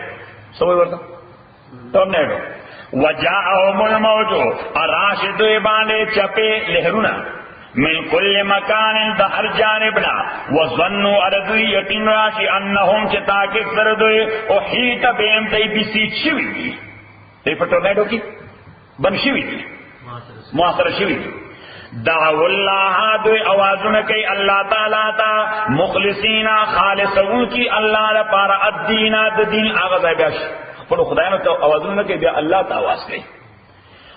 سوئی ورطا ٹورنیڈو. وجاءهم الموج راشد باندے چپے لہرونا من کل مکان دہر جانبنا، وظنوا اردوی یقین راشی انہم چتاکت سردوی احیط بیم تی بسیچ شوی دی، تی پر ٹورنیڈو کی بن شوی دی، معاصر شوی دی. دعو اللہ دوی آوازن کی اللہ تعالیٰ تا مخلصین خالصون کی اللہ لپارا الدین دین آغاز ہے بیاش پر خدایانو تا آوازن کی بیا اللہ تا آواز کی.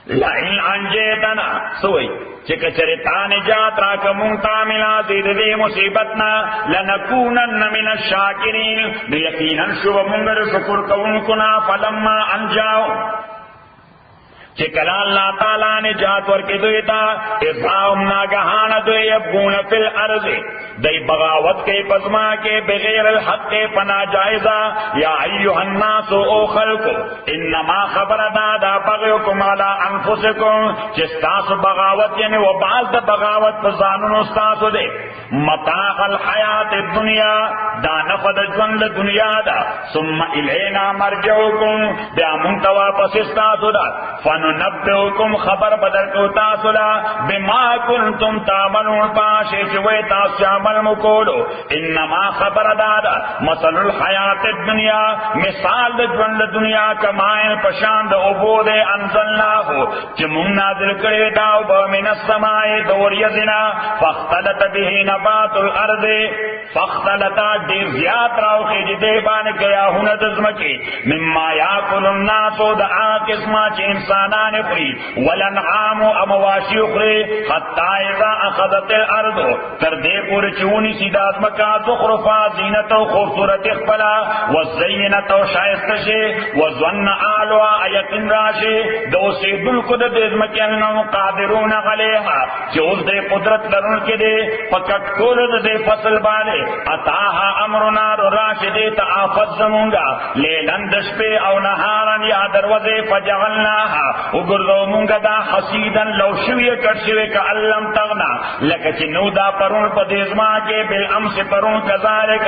لئن انجیتنا سوئی چکہ چرتا نجات راک مونتا ملا زید دے مصیبتنا لنکونن من الشاکرین، یقینا شب منگر شکر کونکنا فلما انجاؤ چکلا اللہ تعالیٰ نے جات ورکی دویتا اذاہم ناگہانا دوی یبگون فی الارض دی بغاوت کے پزما کے بغیر الحق کے پنا جائزہ. یا ایوہ الناس او خلقو انما خبر دادا بغیوکم علی انفسکم چستاس بغاوت یعنی و بعض دا بغاوت پزانون استاسو دے متاع الحیات الدنیا دا نفد جوند دنیا دا ثم الینا مرجعوکم بیا منتوا پس استاسو دا فننبئوکم خبر بدل کو تاسولا بما کنتم تعملون پاشے چوئے تاس عمل مکولو. انما خبر دادا مثل الحیات الدنیا مثال جوند دنیا کمائن پشاند عبود انزلناہو چمون نازل کرے داو من السماء دور یزنا فاختلط به نبات الارض فختلطا ډیر زیات راوخې دې باندې گیاهونه د ځمکې مما یاکل الناس د قسمه چې انسانان خوري ولنعام او مواشي خوري حتی اذا اخذت الارض تر دې پورې چې ونی سي د ځمکه زخرفا زینت او خوبصورت خپلا وزینت او شایسته شي وظن اعلوا ایتن راشي د اوسېدونکو د ځمکې انهم قادرون علیها چې اوس د قدرت لرونکي دي فقط کول د فصل باندې اتاها امرنا راشدې ته آفت زمونږه لیلن د شپې او نهارن یا دروازه فجعلناها وګرځو مونږه دا حسیدن لو شوی کټ شوی ک علم تغنا لکه چې نو دا پرون په دې ځما کې بل امس پرون کذالک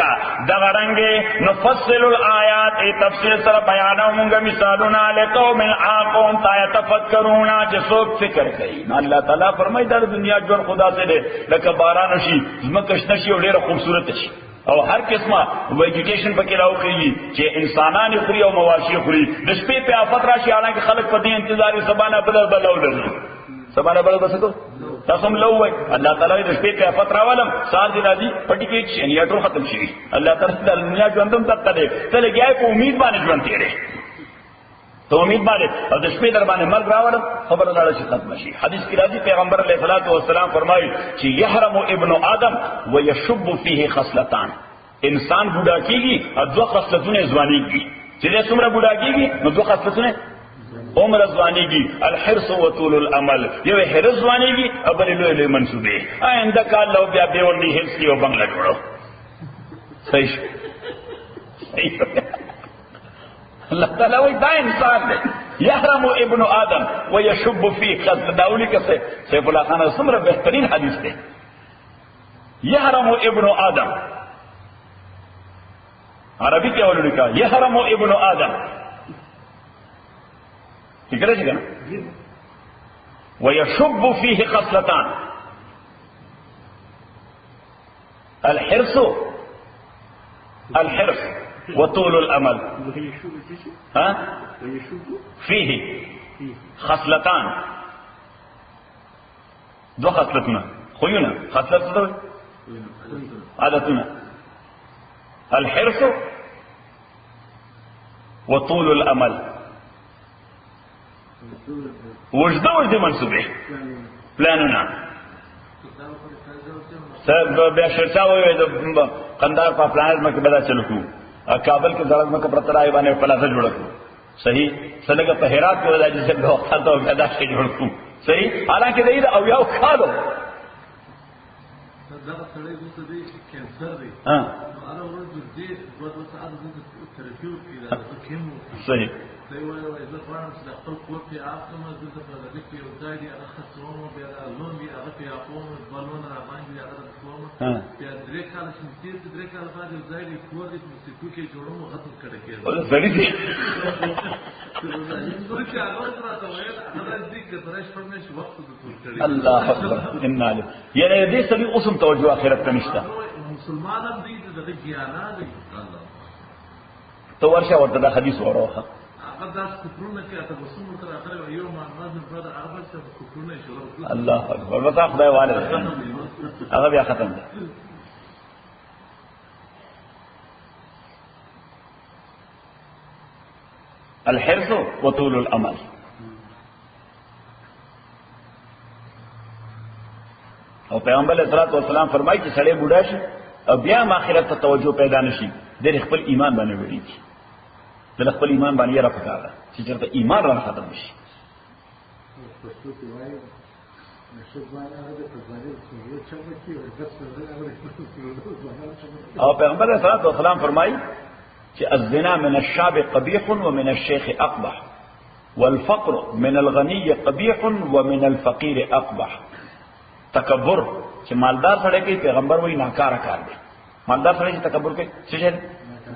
دا رنګه نفصل الآیات تفصیل سره بیانو مونږه مثالونه لقوم عاقون تا يتفکرون چې څوک فکر کوي الله تعالی فرمایي دا دنیا جوړ خدا سے دې لکه باران شي زمکش نشي او ډیره خوبصورت شي او هر قسمه ویجیټیشن پکې راوخیږي چې انسانان خوري او مواشي خوري د شپې په آفت راشي حالانکه خلک په دې انتظار سبانه بدل ولري سبانه بدل بسکو تاسو هم لوي الله تعالی د شپې په آفت راولم سار دي راځي پټی کې شي یا ټول ختم شي الله تعالی د دنیا ژوندم تک دې ته لګیای په امید باندې ژوند تیرې تو امید باندې او د شپې در باندې مرګ راوړم خبر لاړه شي ختم شي حدیث کې راځي پیغمبر علیه الصلاۃ والسلام فرمایي چې یحرم ابن آدم ويشب فيه خصلتان انسان بوډا کیږي او دوه خصلتونه ځوانيږي چې دې څومره بوډا کیږي نو دوه خصلتونه عمر ځوانيږي الحرص وطول الامل یو حرص ځوانيږي او بل له منسوبه آینده کال لو بیا به ورني هیڅ کیو بنگلا جوړو صحیح اللہ تعالیٰ وہی دا انسان دے یحرم ابن آدم ویشب فی خصل داولی کا سیف اللہ خان سمر بہترین حدیث دے یحرم ابن آدم عربی کیا ولو لکھا یحرم ابن آدم ٹھیک ہے نا ویشب فیہ خصلتان الحرص وطول الامل ها فيه خصلتان دو خصلتنا خوينا خصلتنا عادتنا الحرص وطول الامل وجد منسوبه پلاننا سب بیا شرچاوي د قندار په پلان مکه بدا چلو کو کابل کې درز مکه پرتراي باندې پلازه جوړ کړو صحیح سلګه په هرات کې ولای چې په وخت ته پیدا شي جوړ کړو صحیح حالانکه دې او یو کالو دا سړی د دې کینسر دی ها انا ورته دې دوه ساعت د ترفیو کې کېمو صحیح دی وایي زه غواړم چې خپل کور کې اخلم د دې په لږ کې یو ځای دی هغه خصوم بیا د لون دی هغه په اقوم بالون را باندې هغه کوم بیا درې کال چې دې درې کال بعد یو ځای دی کور دې چې تو کې جوړوم ختم کړه کې زړی دي الله اکبر ان له یعنی دې سړي اوسم توجه اخرت ته نشته مسلمانان دې د ګیانا دي تو ورشه ورته دا حدیث وروخه الله اکبر وتا خدای والے هغه بیا ختم ده الحرص وطول الامل او پیغمبر علیہ الصلوۃ والسلام فرمایي چې سړی بوډا شي او بیا آخرت ته توجه پیدا نشي د خپل ایمان باندې وړي د خپل ایمان باندې را پکاره چې چېرته ایمان را ختم شي او پیغمبر علیہ الصلوۃ والسلام فرمایي چې الزنا من الشاب قبيح ومن الشيخ اقبح والفقر من الغني قبيح ومن الفقير اقبح تکبر چې مالدار سره کوي پیغمبر وایي ناکاره کار دی مالدار سره چې تکبر کوي څه شي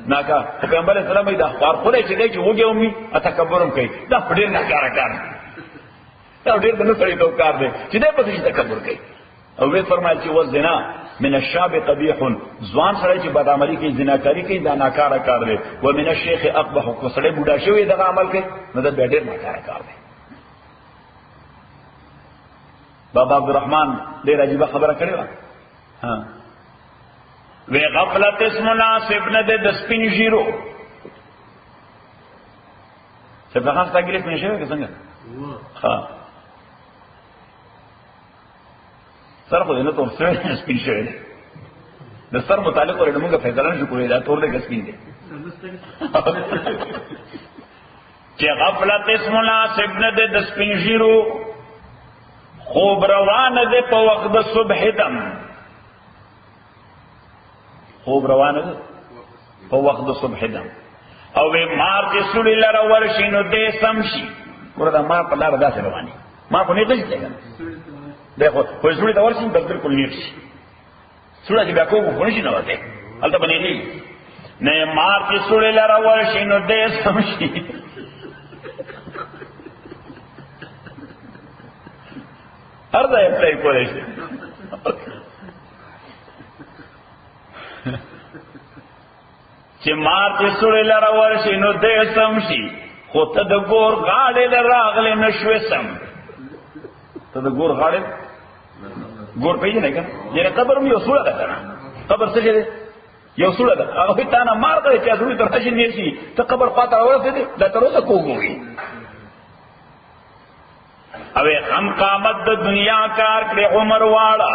ناکار پیغمبر اسلام دا خار خو دې چې وګي اومي تکبرم کوي دا ډېر ناکاره کار دا ډېر د نو سړي ته کار دی چې دې په دې تکبر کوي او وی فرمایي چې وزنا من الشاب قبيح ځوان سره چې بدعملي کوي زناکاری کوي دا ناکاره کار دی و من الشيخ اقبح کو سړي بوډا شوی دا عمل کوي نو دا ډېر ناکاره کار دی بابا عبدالرحمن ډېر عجیب خبره کړې و ها وی غفلت اس مناسب نه ده د سپین ژیرو. څه په خاصه کې سپین ژیرو کې څنګه؟ ها سر خو نه تور څه سپین ژیرو د سر متعلق ورته موږ فیصله نشو کولای دا تور دې سپین دي. چې غفلت اس مناسب نه ده د سپین ژیرو، خوب روان ده په وخت د صبح دم. خوب روان ده په وخت د صبح دم. او وی مار چې سړی لره ورشي نو دې سمشي. ورته ما په لار داسې رواني ما کو نه غږی څنګه دغه خو سړی دا ورشي بالکل نیټ شي. سړی چې بیا کوو خو نشي نه وته البته باندې نه مار چې سړی لره ورشي نو دې سمشي. هر ځای اپلای کولای شي. چې مار چې سړی لره ورشي نو دې سم شي، خو ته د ګور غاړې له راغلې نشوې سم. ته د ګور غاړې ګور پیژنې که یعنې قبر هم یو سوړه ده که نه. قبر څه شی دی؟ یو سوړه ده. هغه تا نه مار کړی چې سړي تر راشي نیت شي، ته قبر خوا ته راورسېدې دا تر اوسه کوږ وي. او هم قامت د دنیا کار کړې عمر واړه.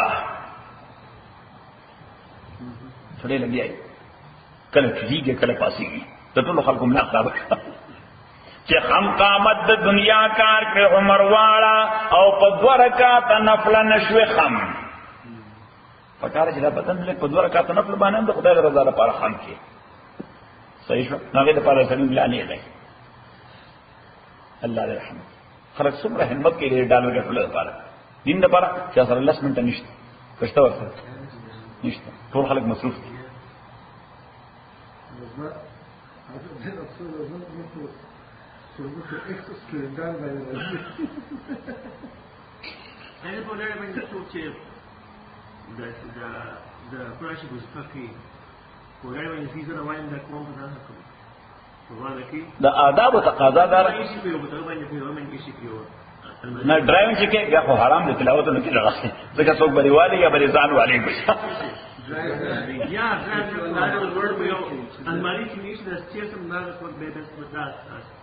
سړی لګیا وي کله چیږي کله پاسېږي د ټولو خلکو ملا خرابه چې هم قامت د دنیا کار کړې عمر واړه او په دوه رکعاته نفله نشوې خم. پکاره چې دا بدن لږ په دوه رکعاته نفل باندې د خدای رضا لپاره خم کړي. صحیح شو؟ نو هغې دپاره سړي ملا نه دی. الله دې رحمت. خلک څومره همت کوي د ډالر ګټلو لپاره، دین لپاره چې سره 10 منټه نشته کشته ورسره نشته. ټول خلک مصروف دي. د آداب او تقاضا دار نه ډرایوینګ چې کې بیا خو حرام دي تلاوت نه کېږي راځي ځکه څوک بریوالي یا بری ځان والي کوي.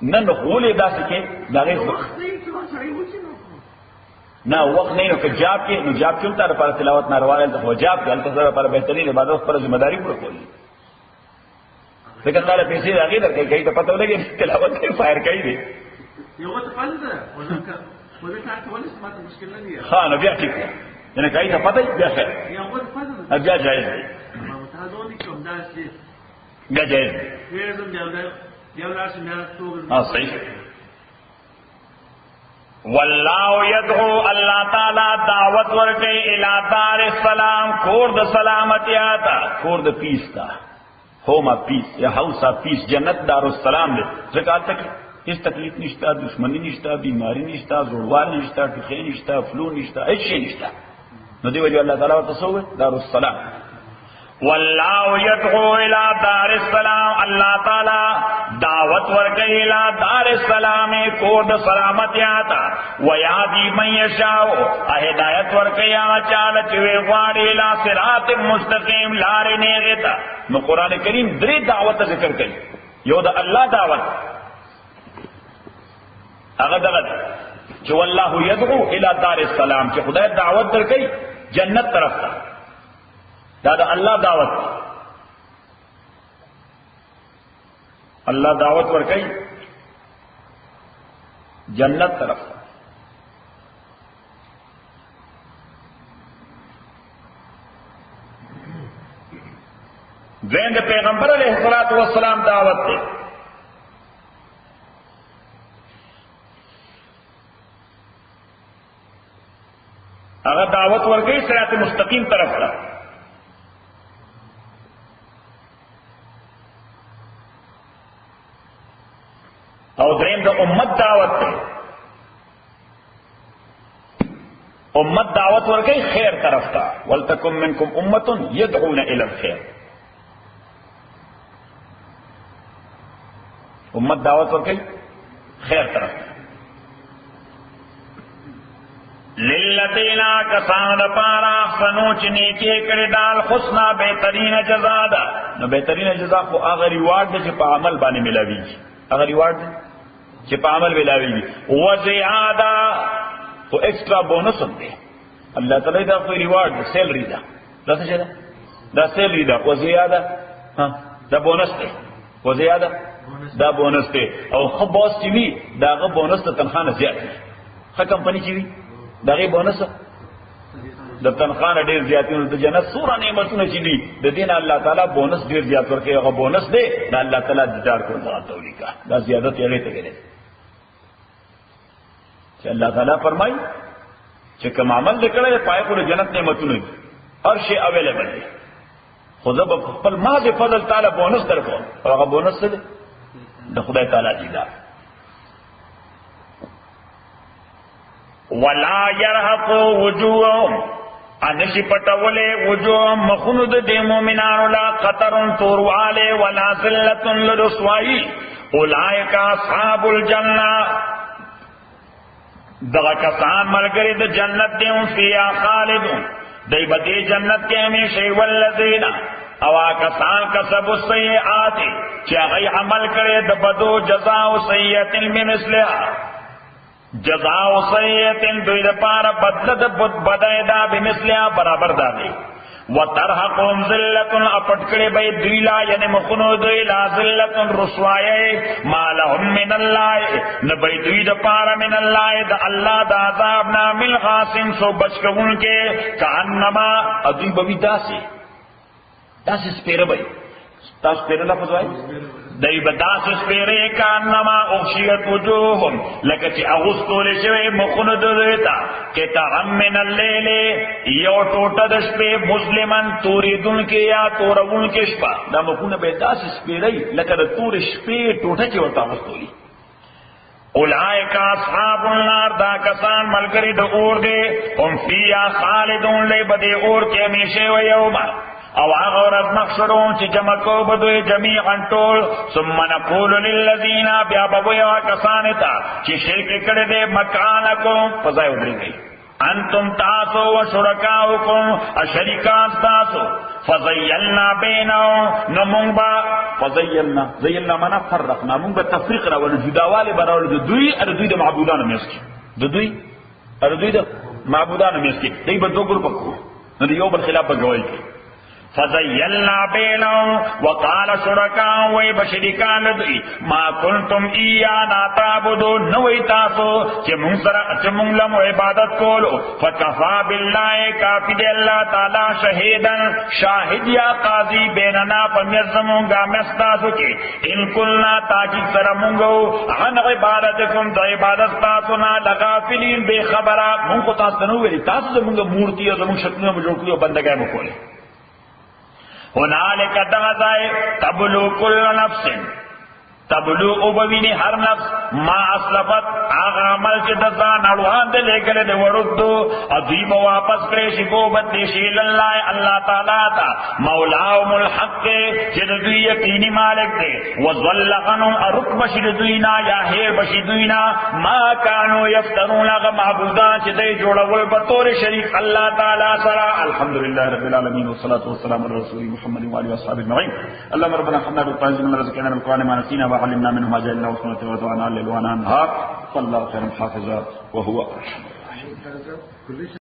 نه نو خولې داسې کې دغه نه وخت نه نو که جاب کې نو جاب کې تر پر تلاوت ناروا ده خو جاب کې البته لپاره بهترین عبادت پر ذمہ داری پوره کوي. ځکه تعالی پیسې راغی درکې کوي ته پته ولګي تلاوت کې فایر کوي دي یو څه پاله ده ولکه ولکه ولې سمات مشکل نه دی. ها نو بیا ټیک ده یعنی کوي ته پته بیا خیر یو څه پاله ده بیا جایز دی. ما ته دوی کوم داسې بیا جایز دی. هیڅ بیا لاسه نه توګه صحیح. والله يدعو الله تعالی دعوت ورکړي الی دار السلام کور د سلامتی آتا کور د پیس تا ہوما پیس یا ہاؤس آف پیس جنت دار السلام دے. ځکه تک هیڅ تکلیف نشته، دشمنی نشته، بیماری نشته، زوړوالي نشته، ټوخی نشته، فلو نشته، هیڅ شی نشته. نو دی وجه الله تعالی ورته سوې دار السلام. والله يدعو الى دار السلام الله تعالی دعوت ورکړي الى دار السلام کور د سلامتی آتا ويهدي من يشاء هدایت ورکړي هغه چاله چې وی غواړي الى صراط مستقيم لارې نیغه ته. نو قران کریم درې دعوت ذکر کړي. یو د الله دعوت هغه دغه چې والله يدعو الى دار السلام چې خدای دعوت درکړي جنت طرف ته. دا دا الله دعوت الله دعوت ورکړي جنت طرف. دویم د پیغمبر علیه الصلاۃ والسلام دعوت دی. هغه دعوت ورکړي صراط مستقیم طرف ته. او دریم د امت دعوت دی. امت دعوت ورکړي خیر طرف ته. ولتکن منکم امه يدعون الى الخير. امت دعوت ورکړي خیر طرف ته. للذین کسان د پاره احسنوا چې نیکی کړي دال حسنا بهترین جزا ده. نو بهترین جزا خو هغه ریوارډ دی چې په عمل باندې ملاویږي، هغه ریوارډ دی چې په عمل ملاویږي. و زیاده خو ایکسترا بونس هم دی، الله تعالی دا خو ریوارډ سیلری ده، دا څه ده؟ دا سیلری ده. و زیاده دا بونس دی، و زیاده دا بونس دی. او خو باس چې وي داغه بونس ته تنخواه نه زیات وي. ښه کمپنی چې وي دغه بونس د تنخواه نه ډیر زیات وي. د جنت سوره نعمتونه چې دي د دین الله تعالی بونس ډیر زیات ورکوي. هغه بونس دی د الله تعالی دیدار کول ته ولیکا دا زیادت یې ته ویل چې الله تعالی فرمایي چې کوم عمل وکړي پای کو جنت نعمتونه دي، هر شی اویلیبل دی. خدا په خپل ماضي فضل تعالی بونس درکو، هغه بونس څه دی؟ د خدای تعالی دیدار. ولا يرهق وجوههم انشی پټولې وجوههم مخونو د مؤمنانو لا قطر تورواله ولا ذلت لرسوایی اولئک اصحاب الجنه دغه کسان ملګری د جنت دی او فیا خالدون دی به جنت کې همیشه ولذین او کسان کسب السیئات چې هغه عمل کړي د بدو جزاء سیئه بمثلها جزاء سیئه دوی د پاره بدله د بدای دا بمثلها برابر دادی. وترهقهم ذلت اپټ کړي به دوی لا یعنی مخونو دوی لا ذلت رسوایی ما لهم من الله نبی دوی د پاره من الله د الله د عذاب نامل غاسم سو بچکون کې کانما ادوی بوی داسې سپیره به تاسو سپیره لفظ وایي دای به داسې سپیره کانما اغشیت وجوههم لکه چې اغوستول شوی مخونه دوی ته قطعا من الليل یو ټوټه د شپې مسلمان توریدون کې یا تورون کې شپه دا مخونه به داسې سپیره لکه د تور شپې ټوټه کې ورته اغوستولي. اولئک اصحاب النار دا کسان ملګری د اور دی هم فیها خالدون لی بده اور کې همیشه و یوما او هغه ورځ محشرون چې جمع کو بدوی جميعا ټول ثم نقول للذین بیا بویا کسان ته چې شرک کړي دې مکانکم فزای ودرېږي انتم تاسو و شرکاؤکم اشریکان تاسو فزیلنا بینهم نمونبا فزیلنا زیلنا منا فرقنا مونږ به تفریق راول جداواله براول د دوی ار دوی د معبودانو مسکی د دوی ار دوی د معبودانو مسکی دوی په دوه ګروپ کو نو یو بل خلاف بغوي فزیلنا بینهم وقال شرکاء وی بشریکان دوی ما کنتم ایانا تعبدون نوی تاسو چې مونږ لمو عبادت کولو فکفا بالله کافی دی الله تعالی شهیدن شاهد یا قاضی بیننا پمیزمونگا مستاسو کې ان کلنا تاکید سره مونږو عن عبادتکم د عبادت تاسو نه لغافلین بے خبره مونږ تاسو نه ویل تاسو زمونږ مورتی او زمونږ شکلونه جوړ کړو بندګۍ مو کولې. هنالک دغزای تبلو کل نفس تبلو اوبوینی هر نفس ما اسلفت آغا عمل چه دزان اڑوان دے لے گلے دے وردو ادوی با واپس کریشی بوبت دیشی للہ اللہ تعالیٰ تا مولاهم الحق چه دوی یقینی مالک دے وزولغنم ارک بشی دوینا یا حیر بشی دوینا ما کانو یفترون اغا معبودان چه دے جوڑا والبطور شریف اللہ تعالیٰ سرا. الحمدللہ رب العالمین والصلاة والسلام علی رسول محمد وآلہ وصحابہ اجمعین. اللهم ربنا حمنا بالطاعز من رزقنا من القرآن ما نسينا وعلمنا منه ما جعلنا وسنة وتوانا للوانا نهار فالله خير حافظا وهو أرحم الراحمين.